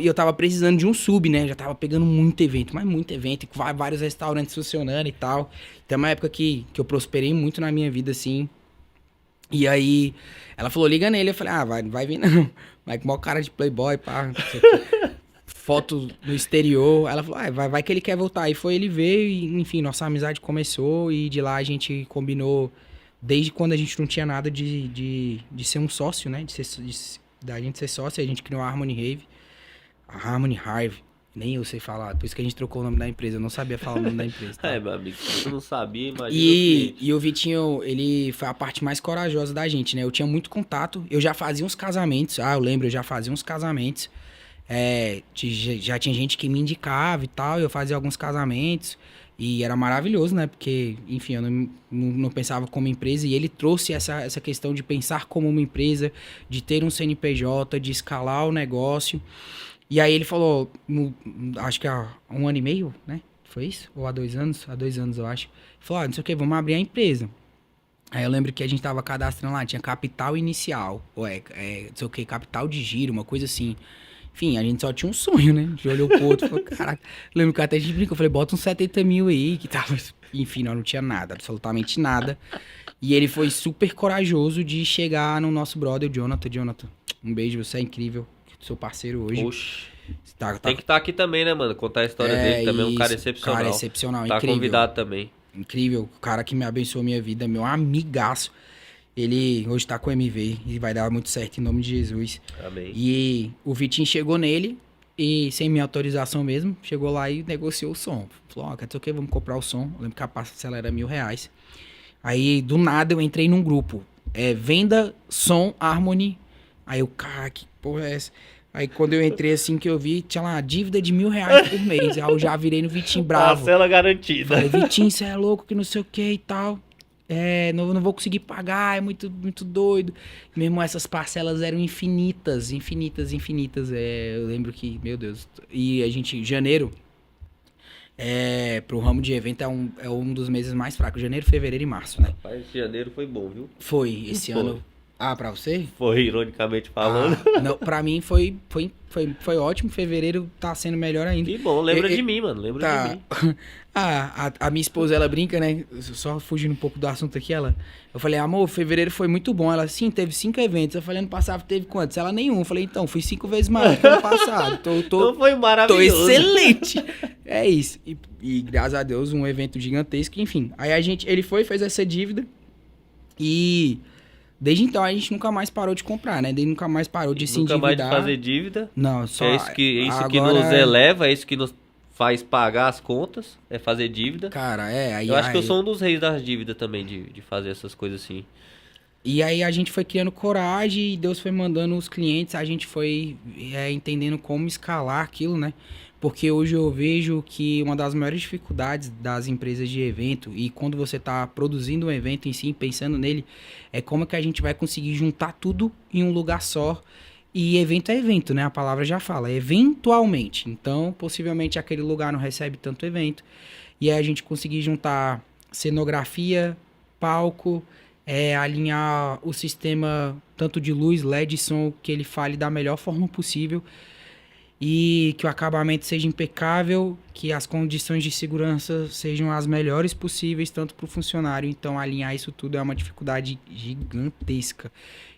E eu tava precisando de um sub, né? Já tava pegando muito evento, mas muito evento. E vários restaurantes funcionando e tal. Tem uma época que eu prosperei muito na minha vida, assim. E aí, ela falou, liga nele. Eu falei, vai vir não. Vai com o maior cara de playboy, pá. Não sei o quê. Foto no exterior. Ela falou, vai que ele quer voltar. E foi, ele veio e, enfim, nossa amizade começou. E de lá a gente combinou, desde quando a gente não tinha nada de ser um sócio, né? Da gente ser sócio, a gente criou a Harmony Rave. A Harmony Hive. Nem eu sei falar. Por isso que a gente trocou o nome da empresa. Eu não sabia falar o nome da empresa. Tá? Meu amigo, se você não sabia, imagina. E o Vitinho, ele foi a parte mais corajosa da gente, né? Eu tinha muito contato. Eu já fazia uns casamentos. Eu lembro, eu já fazia uns casamentos. Já tinha gente que me indicava e tal. Eu fazia alguns casamentos. E era maravilhoso, né? Porque, enfim, eu não pensava como empresa. E ele trouxe essa questão de pensar como uma empresa, de ter um CNPJ, de escalar o negócio. E aí ele falou, acho que há 1 ano e meio, né? Foi isso? Ou há 2 anos? Há 2 anos, eu acho. Ele falou, não sei o que, vamos abrir a empresa. Aí eu lembro que a gente tava cadastrando lá, tinha capital inicial, ou não sei o que, capital de giro, uma coisa assim. Enfim, a gente só tinha um sonho, né? A gente olhou pro outro e falou, caraca. Eu lembro que até a gente brincou, eu falei, bota uns 70 mil aí, que tava... Enfim, não tinha nada, absolutamente nada. E ele foi super corajoso de chegar no nosso brother, o Jonathan. Jonathan, um beijo, você é incrível. Seu parceiro hoje. Oxi. Tem que estar aqui também, né, mano? Contar a história dele também. Um cara excepcional. Cara excepcional, tá incrível. Convidado também. Incrível. O cara que me abençoou minha vida, meu amigaço. Ele hoje tá com o MV e vai dar muito certo em nome de Jesus. Amém. E o Vitinho chegou nele e, sem minha autorização mesmo, chegou lá e negociou o som. Falou, quer dizer o quê? Vamos comprar o som. Eu lembro que a parcela era R$1.000. Aí, do nada, eu entrei num grupo. Venda som Harmony. Aí eu, cara, que porra é essa? Aí quando eu entrei assim que eu vi, tinha lá dívida de R$1.000 por mês. Aí eu já virei no Vitinho bravo. Parcela garantida. Falei, Vitinho, você é louco que não sei o que e tal. Não vou conseguir pagar, é muito, muito doido. Mesmo essas parcelas eram infinitas. Eu lembro que, meu Deus. E a gente, janeiro, pro ramo de evento é um dos meses mais fracos. Janeiro, fevereiro e março, né? Rapaz, esse janeiro foi bom, viu? Foi, esse ano... pra você? Foi, ironicamente falando. Não, pra mim foi ótimo. Fevereiro tá sendo melhor ainda. Que bom, lembra de mim, mano. Lembra de mim. A minha esposa, ela brinca, né? Só fugindo um pouco do assunto aqui, eu falei, amor, fevereiro foi muito bom. Ela, sim, teve 5 eventos. Eu falei, ano passado teve quantos? Ela, nenhum. Eu falei, então, fui 5 vezes mais que ano passado. Então foi maravilhoso. Tô excelente. É isso. E graças a Deus, um evento gigantesco. Enfim, aí ele fez essa dívida e... Desde então a gente nunca mais parou de comprar, né? Desde nunca mais parou de se endividar. Nunca mais de fazer dívida. Não, só... É isso que nos eleva, é isso que nos faz pagar as contas, é fazer dívida. Cara, eu acho que eu sou um dos reis das dívidas também, de fazer essas coisas assim. E aí a gente foi criando coragem e Deus foi mandando os clientes, a gente foi entendendo como escalar aquilo, né? Porque hoje eu vejo que uma das maiores dificuldades das empresas de evento, e quando você está produzindo um evento em si, pensando nele, é como que a gente vai conseguir juntar tudo em um lugar só. E evento é evento, né? A palavra já fala, eventualmente. Então, possivelmente aquele lugar não recebe tanto evento. E aí a gente conseguir juntar cenografia, palco, alinhar o sistema tanto de luz, LED e som, que ele fale da melhor forma possível. E que o acabamento seja impecável, que as condições de segurança sejam as melhores possíveis, tanto para o funcionário. Então, alinhar isso tudo é uma dificuldade gigantesca.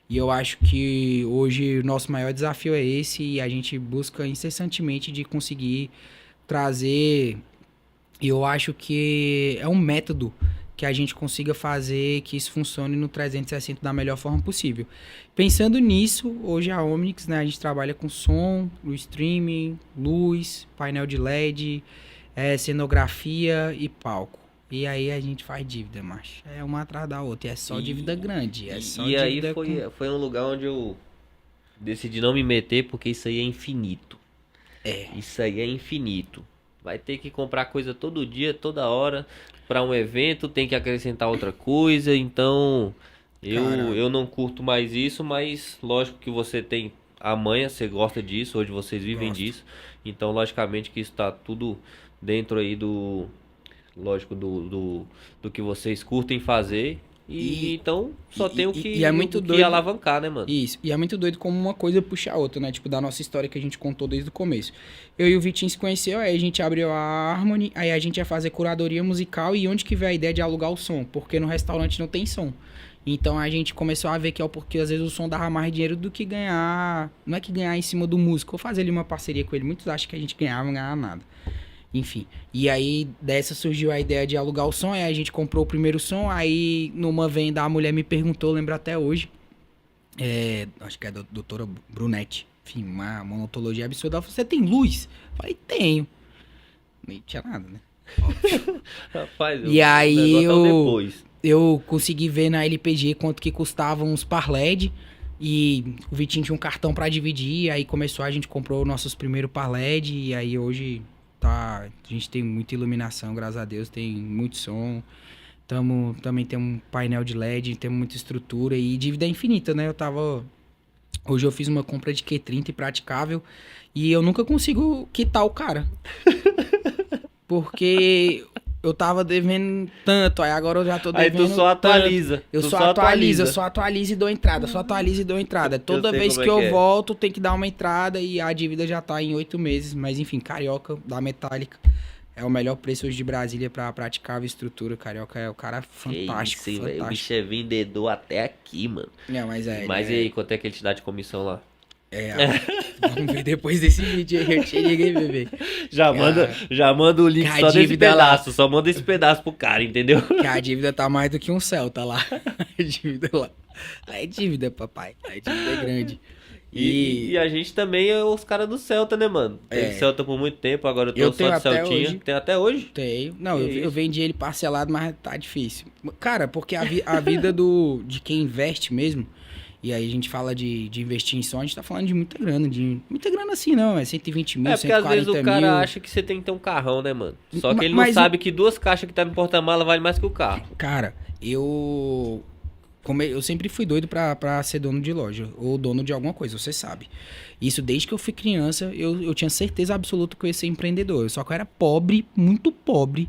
E eu acho que hoje o nosso maior desafio é esse, e a gente busca incessantemente de conseguir trazer... Eu acho que é um método que a gente consiga fazer que isso funcione no 360 da melhor forma possível. Pensando nisso, hoje a Omnix, né, a gente trabalha com som, no streaming, luz, painel de LED, cenografia e palco. E aí a gente faz dívida, macho. É uma atrás da outra, e é só dívida grande. E aí foi um lugar onde eu decidi não me meter, porque isso aí é infinito. Isso aí é infinito. Vai ter que comprar coisa todo dia, toda hora. Para um evento tem que acrescentar outra coisa. Então eu não curto mais isso, mas lógico que você tem a manha, você gosta disso, hoje vocês vivem Gosto. disso. Então, logicamente que isso tá tudo dentro aí do, lógico, do que vocês curtem fazer. E E, então só tem o que, e é muito o que doido. alavancar, né, mano? Isso. E é muito doido como uma coisa puxa a outra, né? Tipo, da nossa história que a gente contou desde o começo. Eu e o Vitinho se conheceu, aí a gente abriu a Harmony, aí a gente ia fazer curadoria musical e onde que veio a ideia de alugar o som? Porque no restaurante não tem som. Então a gente começou a ver que é o porquê às vezes o som dava mais dinheiro do que ganhar. Não é que ganhar em cima do músico, ou fazer ali uma parceria com ele. Muitos acham que a gente ganhava, não ganhava nada. Enfim. E aí, dessa surgiu a ideia de alugar o som. Aí a gente comprou o primeiro som. Aí, numa venda, a mulher me perguntou, lembro até hoje. Acho que é a doutora Brunetti. Enfim, uma monotologia absurda. Ela falou: você tem luz? Eu falei: tenho. Nem tinha nada, né? Rapaz, E aí negócio é o depois. eu consegui ver na LPG quanto que custavam uns par LED. E o Vitinho tinha um cartão pra dividir. Aí começou, a gente comprou nossos primeiros par LED. E aí hoje tá, a gente tem muita iluminação, graças a Deus. Tem muito som. Também tem um painel de LED, temos muita estrutura. E dívida infinita, né? Hoje eu fiz uma compra de Q30 e praticável. E eu nunca consigo quitar o cara. Porque eu tava devendo tanto, aí agora eu já tô Aí devendo tu só atualiza. tanto. Eu tu só atualizo, eu só atualizo e dou entrada, só atualizo e dou entrada. Toda sei vez como que é eu que é. volto, tem que dar uma entrada e a dívida já tá em 8 meses. Mas enfim, Carioca, da Metallica, é o melhor preço hoje de Brasília pra praticar a estrutura. Carioca é o cara fantástico, Que isso, hein, velho? O fantástico. bicho é vendedor até aqui, mano. Não, mas Mas e ele aí, quanto é que ele te dá de comissão lá? vamos ver depois desse vídeo aí que eu te liguei, bebê. Já manda o link Que a só desse dívida lá. pedaço. Só manda esse pedaço pro cara, entendeu? Que a dívida tá mais do que um Celta lá. A dívida lá. Lá é dívida, papai. Lá é dívida grande. E a gente também é os caras do Celta, né, mano? Teve É. Celta por muito tempo, agora eu tô Eu só tenho de até Celtinha. hoje. Tem até hoje? Tenho. Não, Que eu isso? vendi ele parcelado, mas tá difícil. Cara, porque a vida de quem investe mesmo, e aí a gente fala de investir em som, a gente tá falando de muita grana. Muita grana assim, não. É 120 mil, É porque às 140 vezes o mil. cara acha que você tem que ter um carrão, né, mano? Só que ele não Mas sabe que 2 caixas que tá no porta-mala vale mais que o carro. Cara, eu sempre fui doido pra ser dono de loja, ou dono de alguma coisa, você sabe. Isso desde que eu fui criança, eu tinha certeza absoluta que eu ia ser empreendedor. Só que eu era pobre, muito pobre.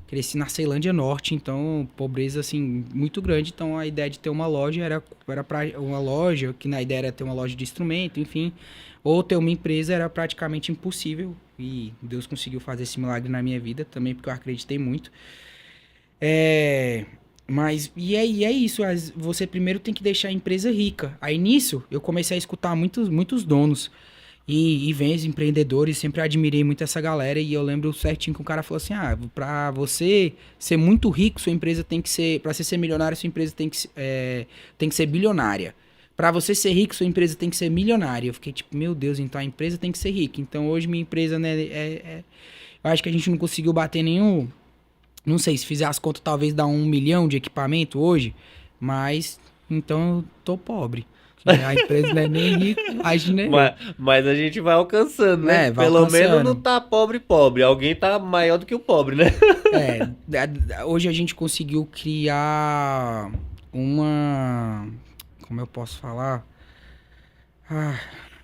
Cresci na Ceilândia Norte, então pobreza assim muito grande. Então a ideia de ter uma loja era pra uma loja, que na ideia era ter uma loja de instrumento, enfim, ou ter uma empresa era praticamente impossível. E Deus conseguiu fazer esse milagre na minha vida também, porque eu acreditei muito. Mas, e é isso, você primeiro tem que deixar a empresa rica. Aí nisso, eu comecei a escutar muitos donos e vens empreendedores, sempre admirei muito essa galera. E eu lembro certinho que o cara falou assim: pra você ser muito rico, sua empresa tem que ser. Pra você ser milionário, sua empresa tem que ser bilionária. Pra você ser rico, sua empresa tem que ser milionária. Eu fiquei tipo: meu Deus, então a empresa tem que ser rica. Então hoje minha empresa, né, eu acho que a gente não conseguiu bater nenhum. Não sei, se fizer as contas, talvez dá 1 milhão de equipamento hoje, mas então eu tô pobre. A empresa não é nem rica, acho nem Mas a gente vai alcançando, né? Vai Pelo alcançando. menos não tá pobre. Alguém tá maior do que o pobre, né? Hoje a gente conseguiu criar uma... Como eu posso falar?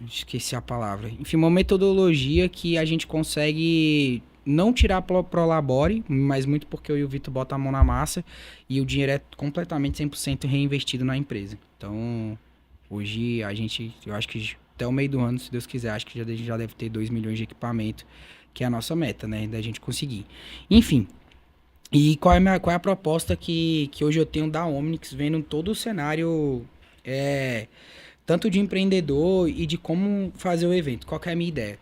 Esqueci a palavra. Enfim, uma metodologia que a gente consegue não tirar pro Prolabore, mas muito porque eu e o Vitor botam a mão na massa e o dinheiro é completamente 100% reinvestido na empresa. Então, hoje eu acho que até o meio do ano, se Deus quiser, acho que a gente já deve ter 2 milhões de equipamento, que é a nossa meta, né, da gente conseguir. Enfim, e qual é a proposta que hoje eu tenho da Omnix, vendo todo o cenário, tanto de empreendedor e de como fazer o evento. Qual que é a minha ideia?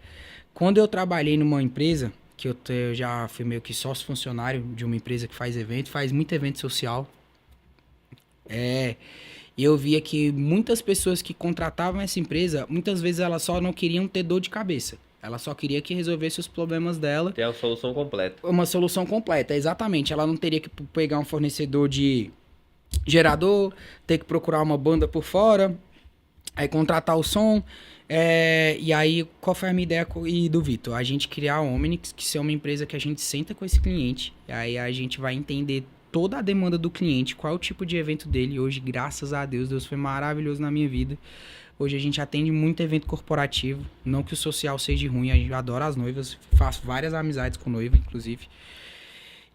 Quando eu trabalhei numa empresa, que eu já fui meio que sócio funcionário de uma empresa que faz evento, faz muito evento social. E eu via que muitas pessoas que contratavam essa empresa, muitas vezes elas só não queriam ter dor de cabeça. Ela só queria que resolvesse os problemas dela. Tem a solução completa. Uma solução completa, exatamente. Ela não teria que pegar um fornecedor de gerador, ter que procurar uma banda por fora, aí contratar o som. E aí, qual foi a minha ideia e do Vitor? A gente criar a Omnix, que é uma empresa que a gente senta com esse cliente, e aí a gente vai entender toda a demanda do cliente, qual é o tipo de evento dele. Hoje, graças a Deus, Deus foi maravilhoso na minha vida. Hoje a gente atende muito evento corporativo, não que o social seja ruim, a gente adora as noivas, faço várias amizades com noiva, inclusive.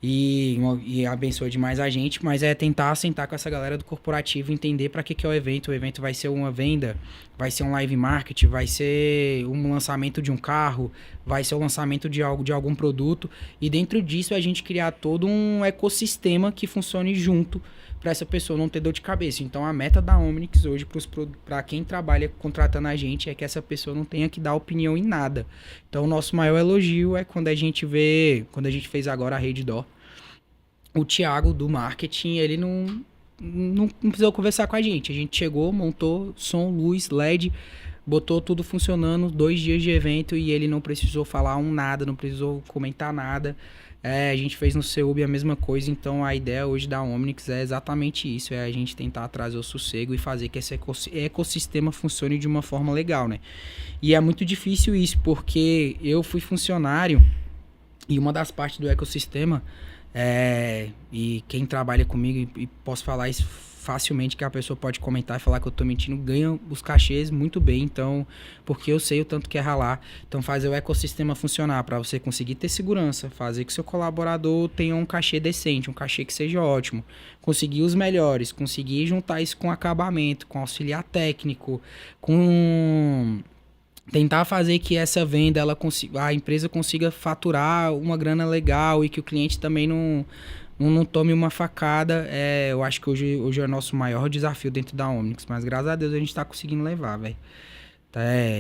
E abençoa demais a gente, mas é tentar sentar com essa galera do corporativo, entender para que é o evento. O evento vai ser uma venda, vai ser um live marketing, vai ser um lançamento de um carro, vai ser o lançamento de algum produto. E dentro disso a gente criar todo um ecossistema que funcione junto para essa pessoa não ter dor de cabeça. Então a meta da Omnix hoje para quem trabalha contratando a gente é que essa pessoa não tenha que dar opinião em nada. Então o nosso maior elogio é quando a gente fez agora a Rede Door, o Thiago do marketing, ele não precisou conversar com a gente chegou, montou som, luz, LED, botou tudo funcionando, 2 dias de evento e ele não precisou falar nada, não precisou comentar nada. A gente fez no CEUB a mesma coisa, então a ideia hoje da Omnix é exatamente isso, é a gente tentar trazer o sossego e fazer que esse ecossistema funcione de uma forma legal, né? E é muito difícil isso, porque eu fui funcionário e uma das partes do ecossistema, e quem trabalha comigo, e posso falar isso facilmente, que a pessoa pode comentar e falar que eu tô mentindo, ganha os cachês muito bem, então, porque eu sei o tanto que é ralar. Então fazer o ecossistema funcionar para você conseguir ter segurança, fazer que seu colaborador tenha um cachê decente, um cachê que seja ótimo, conseguir os melhores, conseguir juntar isso com acabamento, com auxiliar técnico, com tentar fazer que essa venda, a empresa consiga faturar uma grana legal e que o cliente também não tome uma facada. Eu acho que hoje é o nosso maior desafio dentro da Omnix, mas graças a Deus a gente tá conseguindo levar, velho.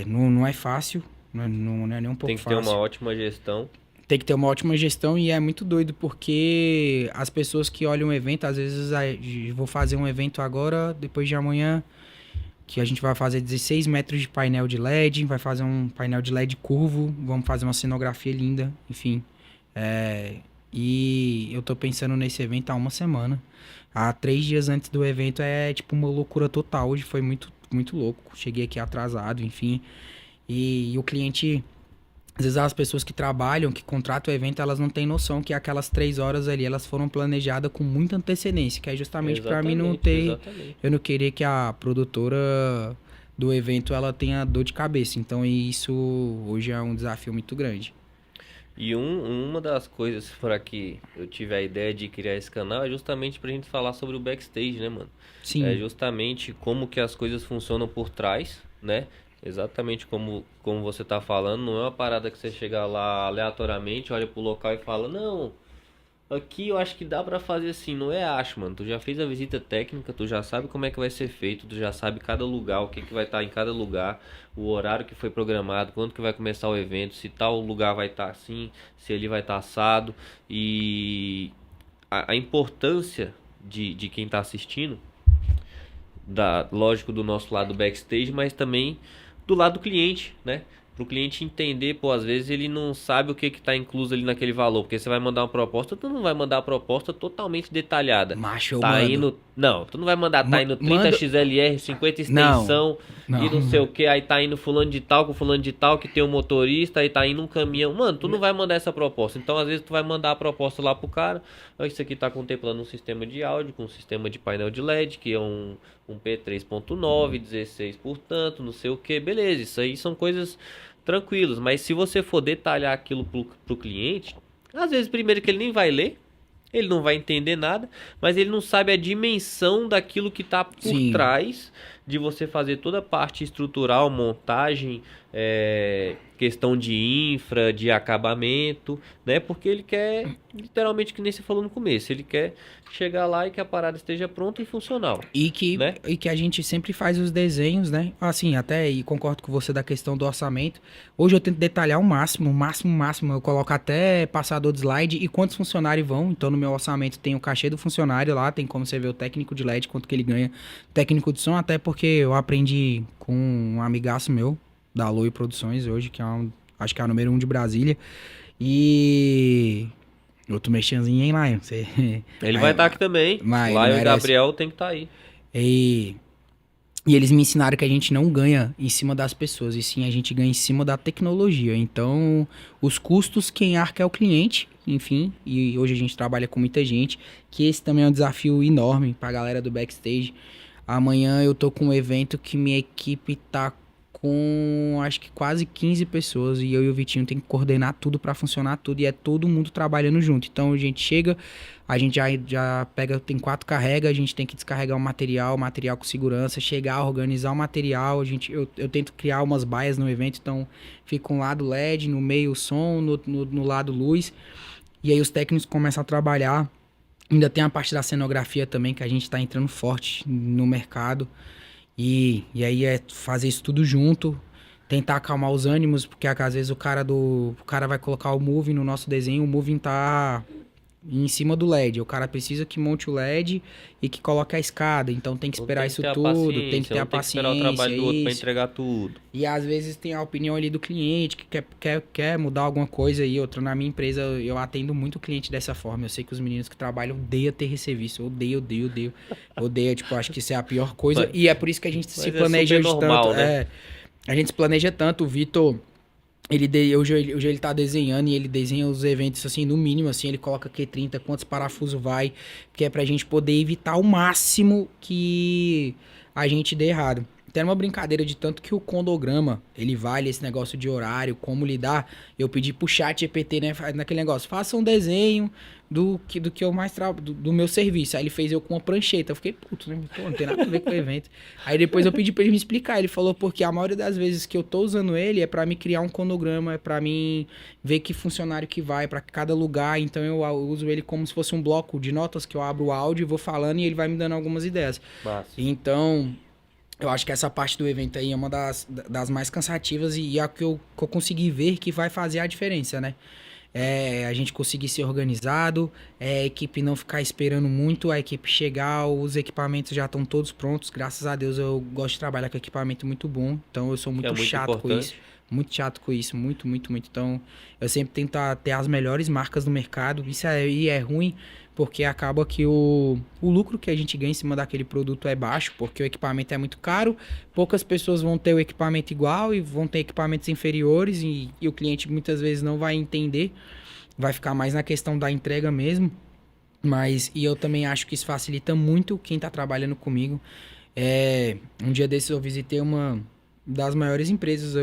Não é fácil, não é nem um pouco fácil. Tem que ter uma ótima gestão. Tem que ter uma ótima gestão e é muito doido porque as pessoas que olham o evento, às vezes vou fazer um evento agora, depois de amanhã, que a gente vai fazer 16 metros de painel de LED, vai fazer um painel de LED curvo, vamos fazer uma cenografia linda, enfim. E eu tô pensando nesse evento há uma semana. Há 3 dias antes do evento é tipo uma loucura total. Hoje foi muito, muito louco. Cheguei aqui atrasado, enfim. E o cliente, às vezes as pessoas que trabalham, que contratam o evento, elas não têm noção que aquelas 3 horas ali, elas foram planejadas com muita antecedência, que é justamente para mim não ter... Exatamente. Eu não queria que a produtora do evento, ela tenha dor de cabeça. Então isso hoje é um desafio muito grande. E uma das coisas para que eu tive a ideia de criar esse canal é justamente pra gente falar sobre o backstage, né, mano? Sim. É justamente como que as coisas funcionam por trás, né? Exatamente como você tá falando, não é uma parada que você chega lá aleatoriamente, olha pro local e fala, não, aqui eu acho que dá pra fazer assim, não é acho, mano. Tu já fez a visita técnica, tu já sabe como é que vai ser feito, tu já sabe cada lugar, o que vai estar em cada lugar, o horário que foi programado, quando que vai começar o evento, se tal lugar vai estar assim, se ele vai estar assado. E a importância de quem tá assistindo, lógico, do nosso lado backstage, mas também do lado do cliente, né? Pro cliente entender, pô, às vezes ele não sabe o que tá incluso ali naquele valor, porque você vai mandar uma proposta, tu não vai mandar a proposta totalmente detalhada. Macho, eu tá mando. Indo, não, tu não vai mandar, tá indo 30 XLR, 50 extensão, não. E não sei o que, aí tá indo fulano de tal com fulano de tal, que tem um motorista, aí tá indo um caminhão. Mano, tu não vai mandar essa proposta. Então, às vezes, tu vai mandar a proposta lá pro cara, isso aqui tá contemplando um sistema de áudio, com um sistema de painel de LED, que é um P3.9, 16 portanto, não sei o que, beleza, isso aí são coisas tranquilas, mas se você for detalhar aquilo pro cliente, às vezes primeiro que ele nem vai ler, ele não vai entender nada, mas ele não sabe a dimensão daquilo que tá por trás de você fazer toda a parte estrutural, montagem, questão de infra, de acabamento, né? Porque ele quer, literalmente, que nem você falou no começo, ele quer chegar lá e que a parada esteja pronta e funcional. E que a gente sempre faz os desenhos, né? Assim, até e concordo com você da questão do orçamento. Hoje eu tento detalhar o máximo. Eu coloco até passador de slide e quantos funcionários vão. Então no meu orçamento tem o cachê do funcionário lá, tem como você ver o técnico de LED, quanto que ele ganha, técnico de som, até porque eu aprendi com um amigaço meu, da Aloy Produções hoje, que é acho que é a número 1 de Brasília. E outro mexanzinho, hein, Lion? Ele vai estar aqui também. Lion e Gabriel tem que estar aí. E eles me ensinaram que a gente não ganha em cima das pessoas, e sim a gente ganha em cima da tecnologia. Então, os custos quem arca é o cliente, enfim, e hoje a gente trabalha com muita gente, que esse também é um desafio enorme pra galera do backstage. Amanhã eu tô com um evento que minha equipe tá com, acho que quase 15 pessoas, e eu e o Vitinho tem que coordenar tudo pra funcionar tudo, e é todo mundo trabalhando junto. Então a gente chega, a gente já pega, tem 4 carregas, a gente tem que descarregar o material com segurança, chegar, organizar o material, eu tento criar umas baias no evento, então fica um lado LED, no meio o som, no lado luz, e aí os técnicos começam a trabalhar. Ainda tem a parte da cenografia também, que a gente tá entrando forte no mercado. E aí é fazer isso tudo junto, tentar acalmar os ânimos, porque às vezes o cara vai colocar o moving no nosso desenho, o moving tá em cima do LED. O cara precisa que monte o LED e que coloque a escada. Então tem que Então esperar tem que isso ter a tudo, tem que ter a não tem que esperar o paciência. trabalho do outro pra Isso. entregar tudo. E às vezes tem a opinião ali do cliente que quer mudar alguma coisa e outra. Na minha empresa eu atendo muito cliente dessa forma. Eu sei que os meninos que trabalham odeiam ter serviço. Odeio. Odeia, tipo, acho que isso é a pior coisa. Mas- E é por isso que a gente se mas é planeja super normal, tanto. né? A gente se planeja tanto. O Vitor, hoje ele tá desenhando e ele desenha os eventos assim, no mínimo, assim, ele coloca Q30, quantos parafusos vai, que é pra gente poder evitar o máximo que a gente dê errado. Tem uma brincadeira de tanto que o condograma, ele vale esse negócio de horário, como lidar. Eu pedi pro chat GPT, né, naquele negócio, faça um desenho do que eu mais trabalho, do meu serviço. Aí ele fez eu com uma prancheta. Eu fiquei puto, né? Pô, não tem nada a ver com o evento. Aí depois eu pedi pra ele me explicar. Ele falou porque a maioria das vezes que eu tô usando ele é pra me criar um cronograma, é pra mim ver que funcionário que vai pra cada lugar. Então eu uso ele como se fosse um bloco de notas que eu abro o áudio e vou falando e ele vai me dando algumas ideias. Massa. Então, eu acho que essa parte do evento aí é uma das mais cansativas e é a que eu consegui ver que vai fazer a diferença, né? É, a gente conseguir ser organizado, a equipe não ficar esperando muito, a equipe chegar, os equipamentos já estão todos prontos. Graças a Deus eu gosto de trabalhar com equipamento muito bom, então eu sou Que é muito muito chato com importante. isso. Muito chato com isso, muito. Então, eu sempre tento ter as melhores marcas no mercado. Isso aí é ruim, porque acaba que o lucro que a gente ganha em cima daquele produto é baixo, porque o equipamento é muito caro. Poucas pessoas vão ter o equipamento igual e vão ter equipamentos inferiores, e o cliente muitas vezes não vai entender. Vai ficar mais na questão da entrega mesmo. E eu também acho que isso facilita muito quem está trabalhando comigo. Um dia desses eu visitei uma das maiores empresas,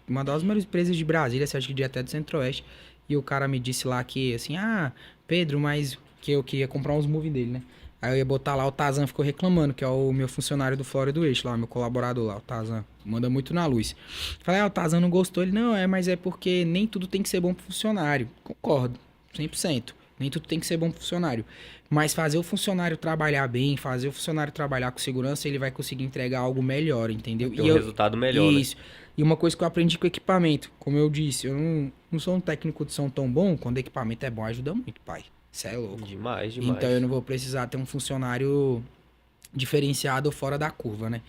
uma das maiores empresas de Brasília, acho que até do Centro-Oeste. E o cara me disse lá que, assim, Pedro, mas que eu queria comprar uns movies dele, né? Aí eu ia botar lá, o Tazan ficou reclamando, que é o meu funcionário do Flórida do Eixo lá, meu colaborador lá, o Tazan. Manda muito na luz. Falei, o Tazan não gostou. Ele, não, mas é porque nem tudo tem que ser bom pro funcionário. Concordo, 100%. Nem tudo tem que ser bom pro funcionário. Mas fazer o funcionário trabalhar bem, fazer o funcionário trabalhar com segurança, ele vai conseguir entregar algo melhor, entendeu? Ter um resultado melhor, Isso. E uma coisa que eu aprendi com o equipamento, como eu disse, eu não sou um técnico de som tão bom, quando o equipamento é bom, ajuda muito, pai. Isso é louco. né? Demais. Então eu não vou precisar ter um funcionário diferenciado fora da curva, né?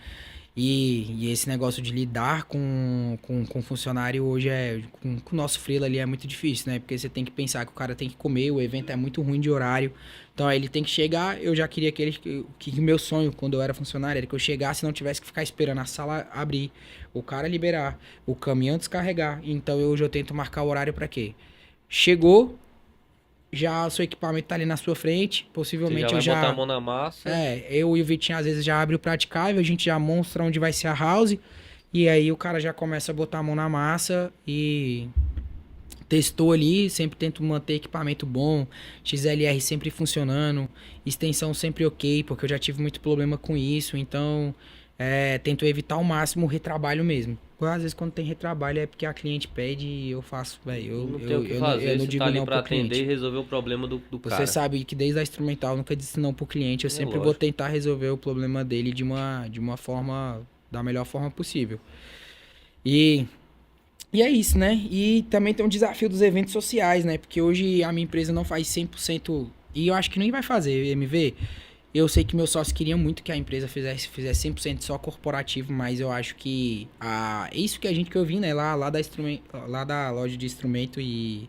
E esse negócio de lidar com funcionário hoje com o nosso freela ali é muito difícil, né? Porque você tem que pensar que o cara tem que comer, o evento é muito ruim de horário. Então aí ele tem que chegar, eu já queria que meu sonho quando eu era funcionário era que eu chegasse e não tivesse que ficar esperando a sala abrir, o cara liberar, o caminhão descarregar. Então hoje eu tento marcar o horário pra quê? Chegou, já o seu equipamento tá ali na sua frente, possivelmente Você eu já vai já... botar a mão na massa. Eu e o Vitinho às vezes já abre o praticável, a gente já mostra onde vai ser a house, e aí o cara já começa a botar a mão na massa e testou ali, sempre tento manter equipamento bom, XLR sempre funcionando, extensão sempre ok, porque eu já tive muito problema com isso, então tento evitar ao máximo o retrabalho mesmo. Às vezes quando tem retrabalho é porque a cliente pede e eu faço, velho. Não tem o que fazer, eu não você digo tá ali não pra pro cliente. atender e resolver o problema do Você cara. sabe que desde a instrumental eu nunca disse não pro cliente. Eu sempre vou lógico. tentar resolver o problema dele de uma forma, da melhor forma possível. E é isso, né? E também tem um desafio dos eventos sociais, né? Porque hoje a minha empresa não faz 100%, e eu acho que nem vai fazer, MV. Eu sei que meus sócios queriam muito que a empresa fizesse 100% só corporativo, mas eu acho que isso que eu vi, né, lá da loja de instrumento, e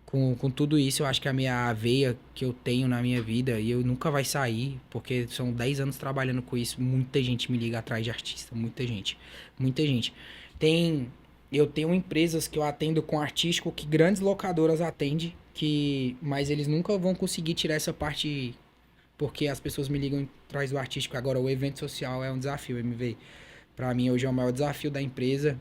com tudo isso, eu acho que a minha veia que eu tenho na minha vida, e eu nunca vai sair, porque são 10 anos trabalhando com isso, muita gente me liga atrás de artista, muita gente. Muita gente. Tem eu tenho empresas que eu atendo com artístico que grandes locadoras atendem, mas eles nunca vão conseguir tirar essa parte porque as pessoas me ligam atrás do artístico. Agora, o evento social é um desafio, MV. Pra mim, hoje é o maior desafio da empresa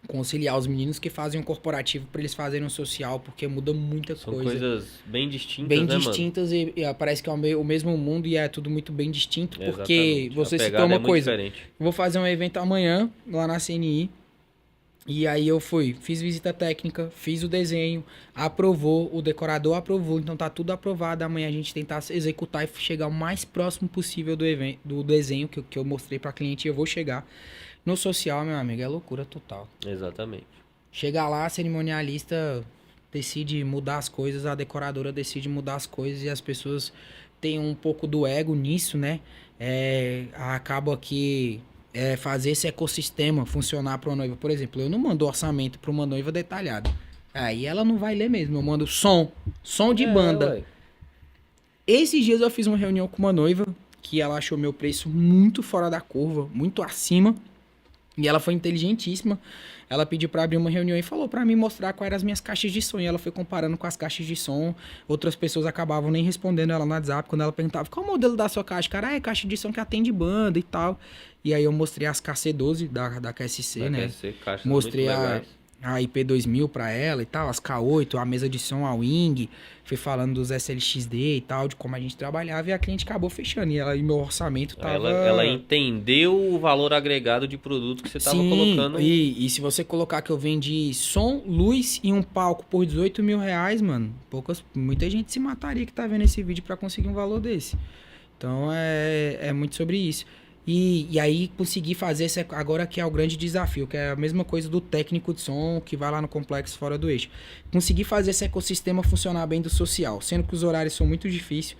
conciliar os meninos que fazem um corporativo pra eles fazerem um social, porque muda muita São coisa. coisas bem distintas, Bem né, distintas e parece que é o mesmo mundo e é tudo muito bem distinto, mano? porque Exatamente. você A citou pegada uma é muito coisa. diferente. Vou fazer um evento amanhã lá na CNI. E aí eu fui, fiz visita técnica, fiz o desenho, aprovou, o decorador aprovou, então tá tudo aprovado. Amanhã a gente tentar executar e chegar o mais próximo possível do evento, do desenho que eu mostrei pra cliente e eu vou chegar. No social, meu amigo, é loucura total. Exatamente. Chegar lá, a cerimonialista decide mudar as coisas, a decoradora decide mudar as coisas e as pessoas têm um pouco do ego nisso, né? Acaba que fazer esse ecossistema funcionar para uma noiva. Por exemplo, eu não mando orçamento para uma noiva detalhado. Aí ela não vai ler mesmo. Eu mando som de banda. Ué. Esses dias eu fiz uma reunião com uma noiva que ela achou meu preço muito fora da curva, muito acima. E ela foi inteligentíssima. Ela pediu pra abrir uma reunião e falou pra mim mostrar quais eram as minhas caixas de som. E ela foi comparando com as caixas de som. Outras pessoas acabavam nem respondendo ela no WhatsApp quando ela perguntava qual o modelo da sua caixa. Cara, é caixa de som que atende banda e tal. E aí eu mostrei as KC12 da KSC, né? KSC, caixas Mostrei muito a legais. IP2000 pra ela e tal, as K8, a mesa de som, a Wing. Fui falando dos SLXD e tal, de como a gente trabalhava. E a cliente acabou fechando. E meu orçamento tava... Ela entendeu o valor agregado de produto que você estava Sim, colocando. e se você colocar que eu vendi som, luz e um palco por 18 mil reais, mano, muita gente se mataria que tá vendo esse vídeo pra conseguir um valor desse. Então é muito sobre isso. E aí consegui fazer esse agora que é o grande desafio, que é a mesma coisa do técnico de som que vai lá no complexo fora do eixo. Consegui fazer esse ecossistema funcionar bem do social, sendo que os horários são muito difíceis.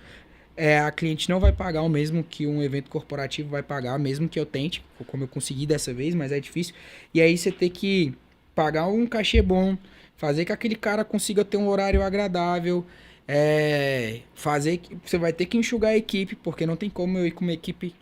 A cliente não vai pagar o mesmo que um evento corporativo vai pagar, mesmo que eu tente, como eu consegui dessa vez, mas é difícil. E aí você tem que pagar um cachê bom, fazer que aquele cara consiga ter um horário agradável, fazer que você vai ter que enxugar a equipe, porque não tem como eu ir com uma equipe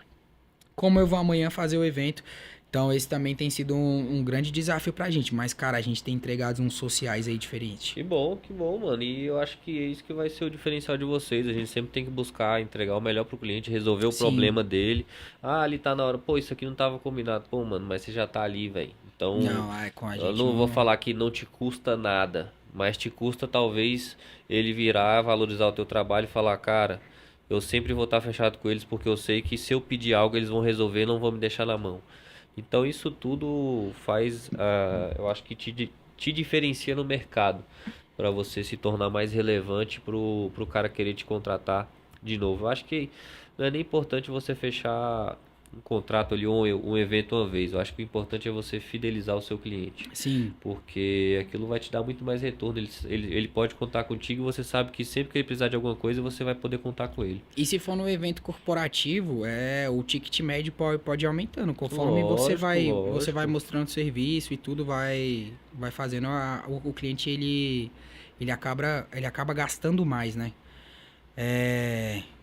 como eu vou amanhã fazer o evento. Então esse também tem sido um grande desafio pra gente, mas cara, a gente tem entregado uns sociais aí diferentes. Que bom, mano. E eu acho que é isso que vai ser o diferencial de vocês. A gente sempre tem que buscar entregar o melhor pro cliente, resolver o Sim. problema dele. Ah, ali tá na hora. Pô, isso aqui não tava combinado. Pô, mano, mas você já tá ali, velho. Então, Não, com a eu gente não vou falar que não te custa nada, mas te custa talvez ele virar, valorizar o teu trabalho e falar, cara, eu sempre vou estar fechado com eles porque eu sei que se eu pedir algo eles vão resolver, não vão me deixar na mão. Então isso tudo faz, eu acho que te diferencia no mercado para você se tornar mais relevante pro cara querer te contratar de novo. Eu acho que não é nem importante você fechar um contrato ali, um evento uma vez. Eu acho que o importante é você fidelizar o seu cliente. Sim. Porque aquilo vai te dar muito mais retorno. Ele pode contar contigo e você sabe que sempre que ele precisar de alguma coisa, você vai poder contar com ele. E se for no evento corporativo, o ticket médio pode ir aumentando. Conforme você vai Lógico. mostrando serviço e tudo, vai fazendo o cliente ele acaba gastando mais, né?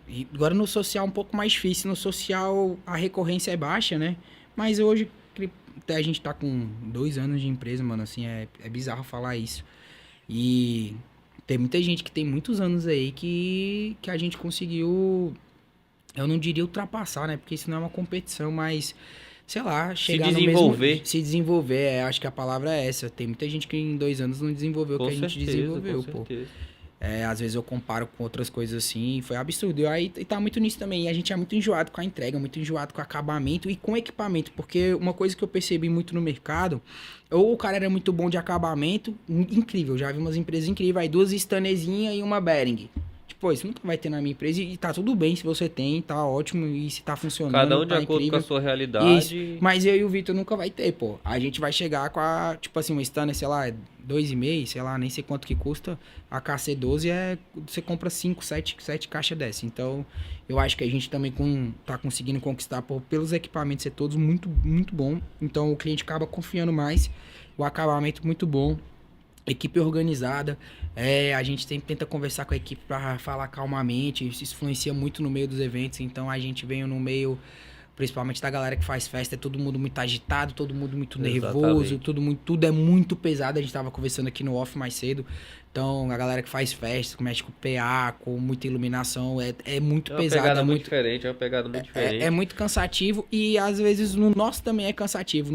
E agora no social é um pouco mais difícil. No social a recorrência é baixa, né? Mas hoje a gente tá com 2 anos de empresa, mano, assim, é bizarro falar isso. E tem muita gente que tem muitos anos aí que a gente conseguiu, eu não diria ultrapassar, né? Porque isso não é uma competição, mas, sei lá, chegar no mesmo... Se desenvolver, acho que a palavra é essa. Tem muita gente que em 2 anos não desenvolveu o que a gente desenvolveu, com pô. certeza. Às vezes eu comparo com outras coisas assim, foi absurdo. E tá muito nisso também. E a gente é muito enjoado com a entrega, muito enjoado com o acabamento e com o equipamento. Porque uma coisa que eu percebi muito no mercado, ou o cara era muito bom de acabamento, incrível, já vi umas empresas incríveis, aí 2 stanezinhas e uma Behring. Tipo, isso nunca vai ter na minha empresa e tá tudo bem se você tem, tá ótimo, e se tá funcionando, Cada um de tá acordo incrível. com a sua realidade. Isso. Mas eu e o Vitor nunca vai ter, pô. A gente vai chegar com a, tipo assim, uma Stanley, sei lá, 2,5, sei lá, nem sei quanto que custa. A KC12 você compra 5, 7 caixas dessa. Então, eu acho que a gente também tá conseguindo conquistar pelos equipamentos ser todos muito, muito bom. Então, o cliente acaba confiando mais. O acabamento muito bom. Equipe organizada. A gente sempre tenta conversar com a equipe para falar calmamente. Isso influencia muito no meio dos eventos. Então, a gente veio no meio principalmente da galera que faz festa, é todo mundo muito agitado, todo mundo muito nervoso, Exatamente. tudo é muito pesado. A gente tava conversando aqui no off mais cedo. Então, a galera que faz festa, que mexe com PA, com muita iluminação, é muito É uma pesado, pegada é muito muito, diferente, é uma pegada muito é diferente. muito cansativo e às vezes no nosso também é cansativo,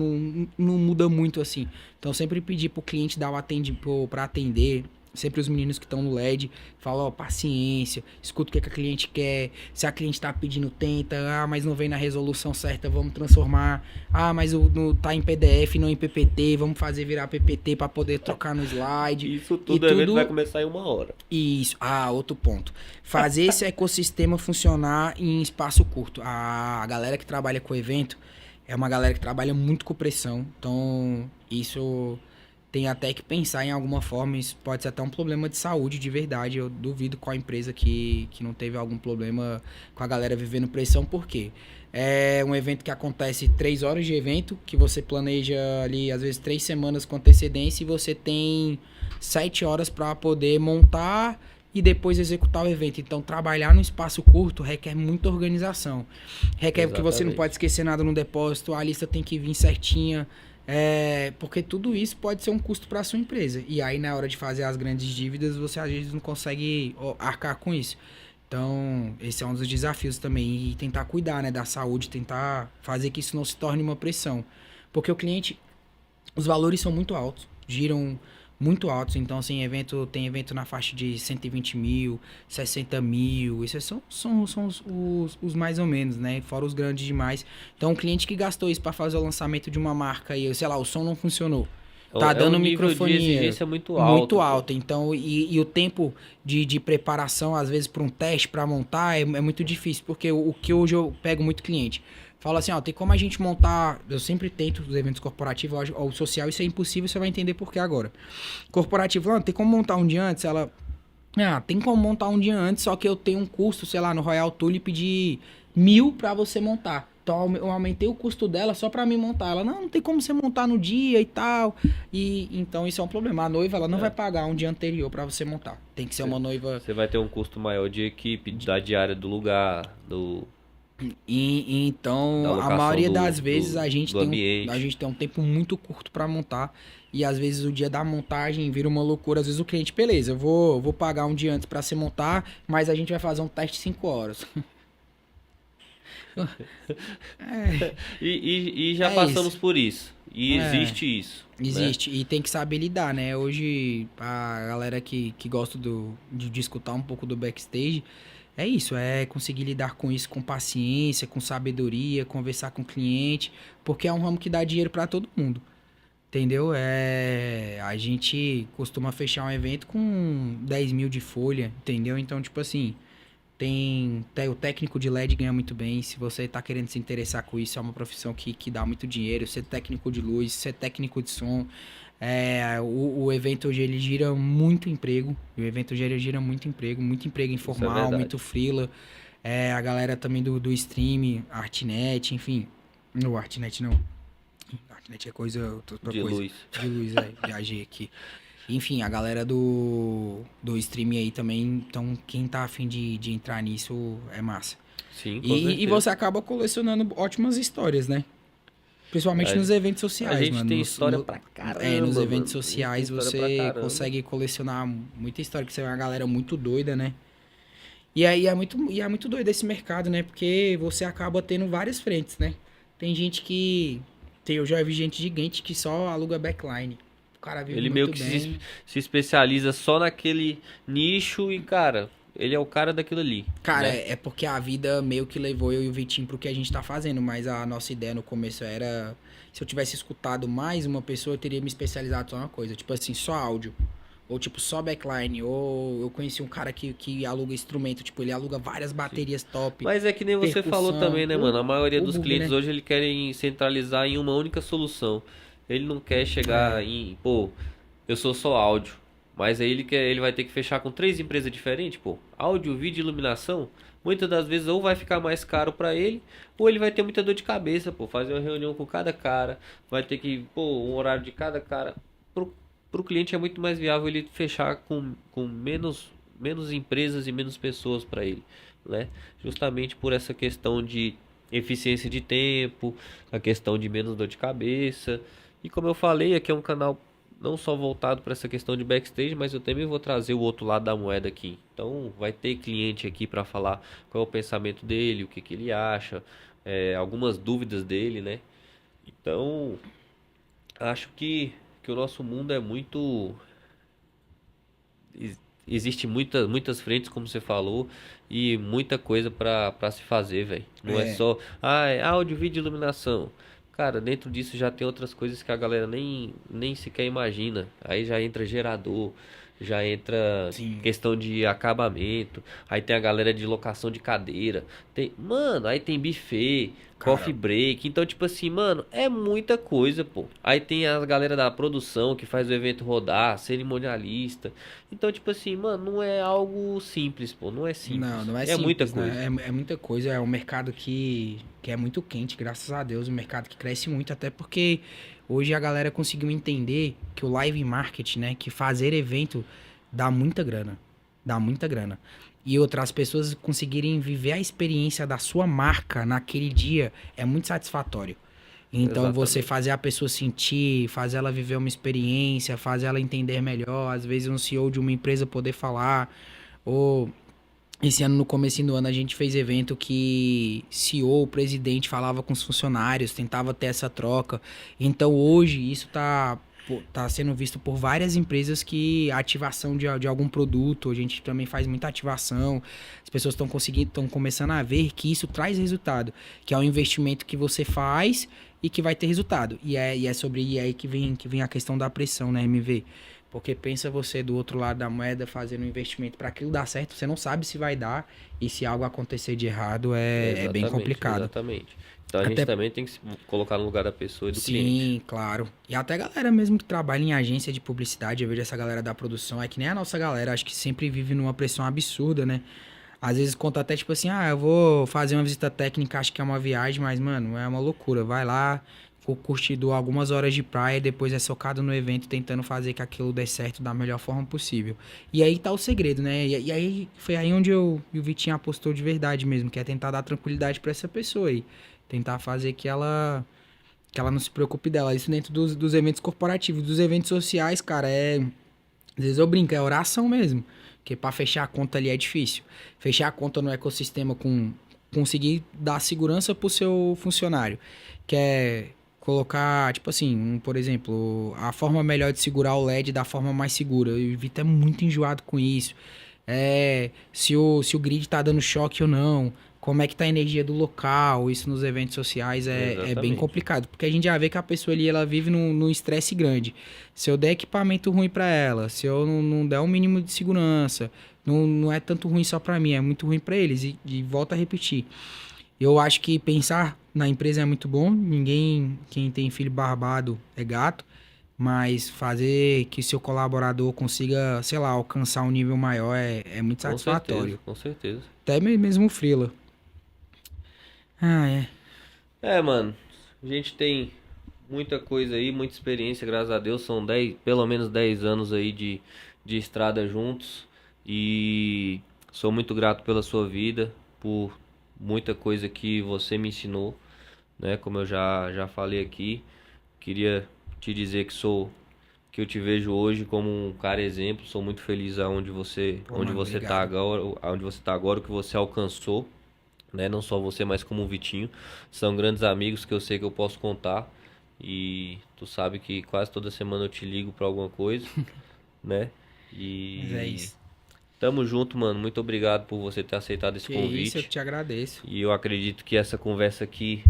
não muda muito assim. Então, sempre pedir pro cliente dar o atendimento para atender. Sempre os meninos que estão no LED falam, ó, paciência, escuta o que, que a cliente quer. Se a cliente tá pedindo, tenta. Ah, mas não vem na resolução certa, vamos transformar. Ah, mas tá em PDF, não em PPT, vamos fazer virar PPT para poder trocar no slide. Isso E tudo, o evento vai tudo começar em 1 hora. isso. Ah, outro ponto. Fazer esse ecossistema funcionar em espaço curto. A galera que trabalha com evento é uma galera que trabalha muito com pressão. Então, isso tem até que pensar em alguma forma. Isso pode ser até um problema de saúde de verdade. Eu duvido qual empresa que não teve algum problema com a galera vivendo pressão. Por quê? É um evento que acontece 3 horas de evento, que você planeja ali, às vezes, 3 semanas com antecedência e você tem 7 horas para poder montar e depois executar o evento. Então, trabalhar num espaço curto requer muita organização. Requer que você não Exatamente. pode esquecer nada no depósito, a lista tem que vir certinha. Porque tudo isso pode ser um custo para sua empresa. E aí, na hora de fazer as grandes dívidas, você às vezes não consegue arcar com isso. Então, esse é um dos desafios também. E tentar cuidar, né, da saúde, tentar fazer que isso não se torne uma pressão. Porque o cliente, os valores são muito altos, giram muito altos. Então, assim, tem evento na faixa de 120 mil, 60 mil. Esses são os mais ou menos, né? Fora os grandes demais. Então, um cliente que gastou isso para fazer o lançamento de uma marca e, sei lá, o som não funcionou. Tá É um dando nível de microfonia exigência muito muito alto, pô. alto. Então, e o tempo de preparação, às vezes, para um teste, para montar, é muito difícil. Porque o que hoje eu pego muito cliente. Fala assim, ó, tem como a gente montar. Eu sempre tento os eventos corporativos, o social, isso é impossível, você vai entender por que agora. Corporativo, não, tem como montar um dia antes? Ela. Ah, tem como montar um dia antes, só que eu tenho um custo, sei lá, no Royal Tulip de 1.000 pra você montar. Então eu aumentei o custo dela só pra mim montar. Ela, não tem como você montar no dia e tal. E então isso é um problema. A noiva, ela não vai É. pagar um dia anterior pra você montar. Tem que ser uma noiva. Você vai ter um custo maior de equipe, da diária do lugar, da Então, a locação maioria das vezes do a ambiente. gente tem um tempo muito curto pra montar. E às vezes o dia da montagem vira uma loucura. Às vezes o cliente, beleza, eu vou pagar um dia antes pra se montar, mas a gente vai fazer um teste 5 horas. E já É passamos isso. por isso. E É, existe isso, né? existe. E tem que saber lidar, né? Hoje, a galera que gosta de escutar um pouco do backstage, é isso. É conseguir lidar com isso com paciência, com sabedoria, conversar com o cliente, porque é um ramo que dá dinheiro pra todo mundo. Entendeu? A gente costuma fechar um evento com 10 mil de folha, entendeu? Então, tipo assim, o técnico de LED ganha muito bem. Se você tá querendo se interessar com isso, é uma profissão que dá muito dinheiro. Ser técnico de luz, ser técnico de som. O evento hoje ele gira muito emprego. O evento hoje ele gira muito emprego Isso é informal, muito verdade. freela. A galera também do stream, Artnet, enfim. No Artnet não. Artnet é outra De coisa. luz. De luz, viajei aqui. Enfim, a galera do streaming aí também, então quem tá afim de entrar nisso é massa. Sim, com E certeza. você acaba colecionando ótimas histórias, né? Principalmente nos eventos A sociais, gente mano. tem história pra Nos caramba, eventos mano. A gente tem sociais história pra você caramba. consegue colecionar muita história, que você é uma galera muito doida, né? E aí é muito doido esse mercado, né? Porque você acaba tendo várias frentes, né? Tem gente que. Eu já vi gente gigante que só aluga backline. O cara vive Ele meio muito que bem. se especializa só naquele nicho e, cara, ele é o cara daquilo ali, Cara, né? é porque a vida meio que levou eu e o Vitinho pro que a gente tá fazendo, mas a nossa ideia no começo era, se eu tivesse escutado mais uma pessoa, eu teria me especializado só em uma coisa, tipo assim, só áudio, ou tipo só backline, ou eu conheci um cara que aluga instrumento, tipo, ele aluga várias Sim. baterias top, Mas é que nem você falou percussão, também, né, mano? A maioria o dos bug, clientes né? hoje ele querem centralizar em uma única solução. Ele não quer chegar É, em, pô, eu sou só áudio. Mas aí ele vai ter que fechar com 3 empresas diferentes, pô. Áudio, vídeo, e iluminação. Muitas das vezes ou vai ficar mais caro pra ele, ou ele vai ter muita dor de cabeça, pô. Fazer uma reunião com cada cara, vai ter que, pô, um horário de cada cara. Pro cliente é muito mais viável ele fechar com menos empresas e menos pessoas pra ele, né? Justamente por essa questão de eficiência de tempo, a questão de menos dor de cabeça. E como eu falei, aqui é um canal não só voltado para essa questão de backstage, mas eu também vou trazer o outro lado da moeda aqui. Então vai ter cliente aqui para falar qual é o pensamento dele, o que que ele acha, algumas dúvidas dele, né? Então acho que o nosso mundo é muito. Existe muitas frentes, como você falou, e muita coisa pra se fazer, velho. Não é É, só, é áudio, vídeo, iluminação. Cara, dentro disso já tem outras coisas que a galera nem sequer imagina. Aí já entra gerador, já entra sim. questão de acabamento. Aí tem a galera de locação de cadeira. Mano, aí tem buffet, coffee Cara, break. Então, tipo assim, mano, é muita coisa, pô. Aí tem a galera da produção que faz o evento rodar, cerimonialista. Então, tipo assim, mano, não é algo simples, pô. Não é não, simples. não é É muita simples, coisa. né? É muita coisa, é um mercado que é muito quente, graças a Deus, um mercado que cresce muito, até porque hoje a galera conseguiu entender que o live marketing, né, que fazer evento dá muita grana, dá muita grana. E outras pessoas conseguirem viver a experiência da sua marca naquele dia é muito satisfatório. Então, você Exatamente. fazer a pessoa sentir, fazer ela viver uma experiência, fazer ela entender melhor, às vezes um CEO de uma empresa poder falar, ou esse ano, no começo do ano, a gente fez evento que CEO, o presidente falava com os funcionários, tentava ter essa troca. Então, hoje, isso tá sendo visto por várias empresas que a ativação de algum produto, a gente também faz muita ativação. As pessoas estão conseguindo, estão começando a ver que isso traz resultado, que é um investimento que você faz e que vai ter resultado. E é sobre e é aí que vem a questão da pressão, né, MV? Porque pensa você do outro lado da moeda fazendo um investimento para aquilo dar certo, você não sabe se vai dar e se algo acontecer de errado é bem Exatamente, complicado. exatamente. Então a gente Até também tem que se colocar no lugar da pessoa e do cliente. sim, claro. E até galera mesmo que trabalha em agência de publicidade, eu vejo essa galera da produção, é que nem a nossa galera, acho que sempre vive numa pressão absurda, né? Às vezes conta até tipo assim, eu vou fazer uma visita técnica, acho que é uma viagem, mas mano, é uma loucura. Vai lá, curtido algumas horas de praia, depois é socado no evento tentando fazer que aquilo dê certo da melhor forma possível. E aí tá o segredo, né? E aí foi aí onde eu e o Vitinho apostou de verdade mesmo, que é tentar dar tranquilidade pra essa pessoa aí. Tentar fazer que ela não se preocupe dela. Isso dentro dos eventos corporativos. Dos eventos sociais, cara, às vezes eu brinco, é oração mesmo. Porque pra fechar a conta ali é difícil. Fechar a conta no ecossistema com conseguir dar segurança pro seu funcionário. Que é colocar, tipo assim, por exemplo, a forma melhor de segurar o LED da forma mais segura. O Vitor é muito enjoado com isso. Se o grid tá dando choque ou não, como é que tá a energia do local, isso nos eventos sociais é bem Exatamente. complicado, porque a gente já vê que a pessoa ali, ela vive num estresse grande. Se eu der equipamento ruim pra ela, se eu não der um mínimo de segurança, não é tanto ruim só pra mim, é muito ruim pra eles, e volto a repetir. Eu acho que pensar na empresa é muito bom, quem tem filho barbado é gato, mas fazer que seu colaborador consiga, sei lá, alcançar um nível maior é muito Com certeza, satisfatório. com certeza. Até mesmo o freela. Ah, é. É, mano, a gente tem muita coisa aí, muita experiência, graças a Deus. São 10 pelo menos 10 anos aí de estrada juntos. E sou muito grato pela sua vida, por muita coisa que você me ensinou, né? Como eu já falei aqui. Queria te dizer que eu te vejo hoje como um cara exemplo. Sou muito feliz Pô, onde mano, você tá obrigado. agora, aonde você tá agora, o que você alcançou, né? Não só você, mas como o Vitinho. São grandes amigos que eu sei que eu posso contar. E tu sabe que quase toda semana eu te ligo pra alguma coisa, né? Mas é E isso. tamo junto, mano. Muito obrigado por você ter aceitado esse Que isso, eu que convite. te agradeço. E eu acredito que essa conversa aqui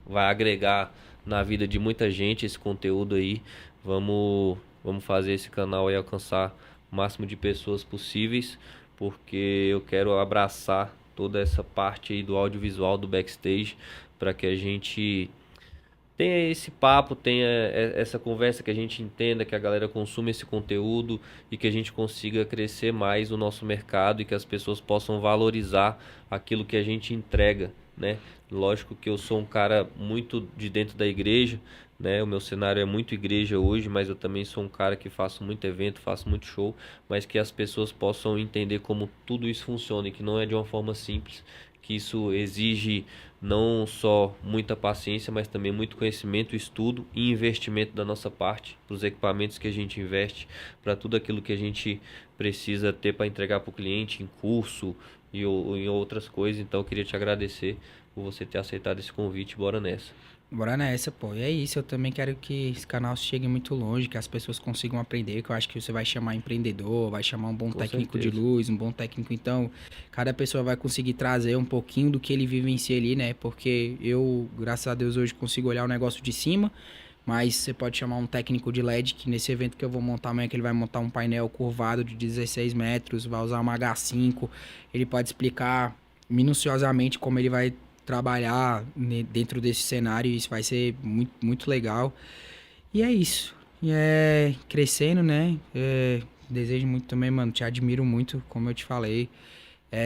vai agregar na vida de muita gente esse conteúdo aí. Vamos fazer esse canal aí alcançar o máximo de pessoas possíveis, porque eu quero abraçar toda essa parte aí do audiovisual do backstage para que a gente tenha esse papo, tenha essa conversa, que a gente entenda, que a galera consuma esse conteúdo e que a gente consiga crescer mais o nosso mercado e que as pessoas possam valorizar aquilo que a gente entrega, né? Lógico que eu sou um cara muito de dentro da igreja, né? O meu cenário é muito igreja hoje, mas eu também sou um cara que faço muito evento, faço muito show, mas que as pessoas possam entender como tudo isso funciona e que não é de uma forma simples, que isso exige não só muita paciência, mas também muito conhecimento, estudo e investimento da nossa parte, para os equipamentos que a gente investe, para tudo aquilo que a gente precisa ter para entregar para o cliente em curso e em outras coisas. Então eu queria te agradecer por você ter aceitado esse convite. Bora nessa. Bora nessa, pô. E é isso, eu também quero que esse canal chegue muito longe, que as pessoas consigam aprender, que eu acho que você vai chamar empreendedor, vai chamar um bom Com técnico de certeza. luz, um bom técnico, então, cada pessoa vai conseguir trazer um pouquinho do que ele vivencia ali, né? Porque eu, graças a Deus, hoje consigo olhar o negócio de cima, mas você pode chamar um técnico de LED, que nesse evento que eu vou montar amanhã, que ele vai montar um painel curvado de 16 metros, vai usar uma H5, ele pode explicar minuciosamente como ele vai trabalhar dentro desse cenário, isso vai ser muito, muito legal. E é isso. E é crescendo, né? Desejo muito também, mano. Te admiro muito, como eu te falei.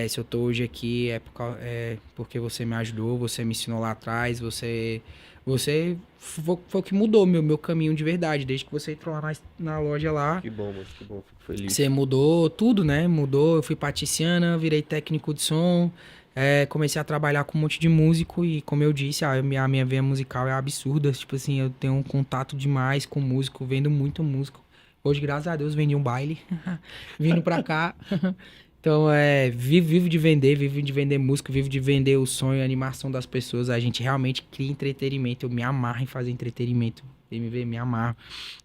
Se eu tô hoje aqui é porque você me ajudou, você me ensinou lá atrás, você foi o que mudou meu caminho de verdade. Desde que você entrou lá na loja lá, Que bom, mano, que bom, fico feliz. você mudou tudo, né? Mudou. Eu fui patissiana, virei técnico de som. Comecei a trabalhar com um monte de músico e, como eu disse, a minha veia musical é absurda. Tipo assim, eu tenho um contato demais com músico, vendo muito músico. Hoje, graças a Deus, vendi um baile, vindo pra cá. Então, vivo de vender música, vivo de vender o sonho, a animação das pessoas. A gente realmente cria entretenimento. Eu me amarro em fazer entretenimento. MV, me amarro.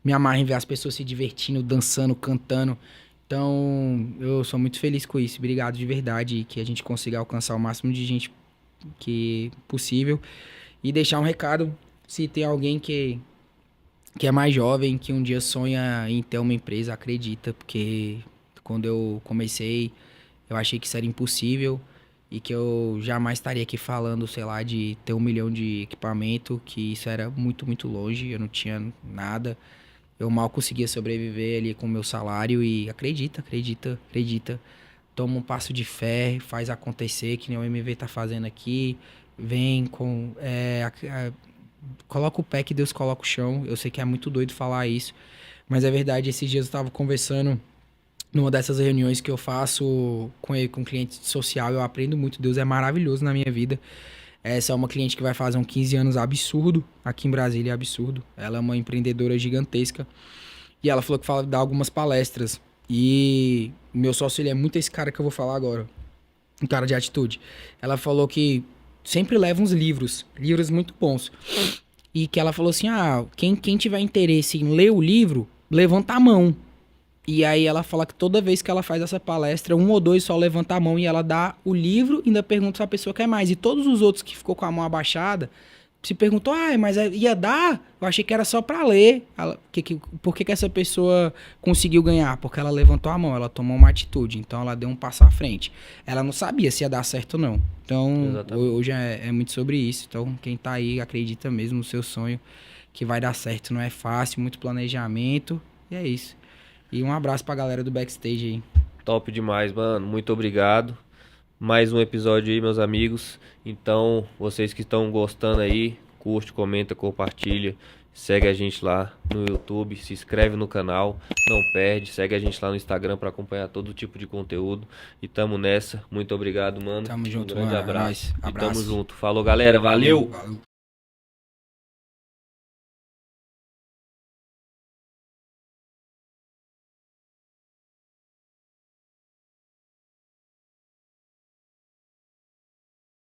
Me amarro em ver as pessoas se divertindo, dançando, cantando. Então, eu sou muito feliz com isso. Obrigado de verdade. E que a gente consiga alcançar o máximo de gente que possível. E deixar um recado, se tem alguém que é mais jovem, que um dia sonha em ter uma empresa, acredita. Porque quando eu comecei, eu achei que isso era impossível. E que eu jamais estaria aqui falando, sei lá, de ter 1 milhão de equipamento. Que isso era muito, muito longe. Eu não tinha nada. Eu mal conseguia sobreviver ali com o meu salário e acredita. Toma um passo de fé, faz acontecer, que nem o MV tá fazendo aqui. Vem com... coloca o pé que Deus coloca o chão. Eu sei que é muito doido falar isso, mas é verdade. Esses dias eu tava conversando numa dessas reuniões que eu faço com cliente social. Eu aprendo muito. Deus é maravilhoso na minha vida. Essa é uma cliente que vai fazer uns 15 anos absurdo. Aqui em Brasília é absurdo. Ela é uma empreendedora gigantesca. E ela falou que fala dar algumas palestras. E o meu sócio, ele é muito esse cara que eu vou falar agora. Um cara de atitude. Ela falou que sempre leva uns livros muito bons. E que ela falou assim, quem tiver interesse em ler o livro, levanta a mão. E aí ela fala que toda vez que ela faz essa palestra, 1 ou 2 só levanta a mão e ela dá o livro e ainda pergunta se a pessoa quer mais. E todos os outros que ficou com a mão abaixada se perguntou, mas ia dar? Eu achei que era só pra ler. Por que essa pessoa conseguiu ganhar? Porque ela levantou a mão, ela tomou uma atitude. Então ela deu um passo à frente. Ela não sabia se ia dar certo ou não. Então Exatamente. hoje é muito sobre isso. Então quem tá aí acredita mesmo no seu sonho que vai dar certo. Não é fácil, muito planejamento. E é isso. E um abraço pra galera do backstage aí. Top demais, mano. Muito obrigado. Mais um episódio aí, meus amigos. Então, vocês que estão gostando aí, curte, comenta, compartilha. Segue a gente lá no YouTube, se inscreve no canal, não perde. Segue a gente lá no Instagram para acompanhar todo tipo de conteúdo. E tamo nessa. Muito obrigado, mano. Tamo junto, Um grande mano. É abraço. nóis. E Abraço. tamo junto. Falou, galera. Valeu! Valeu.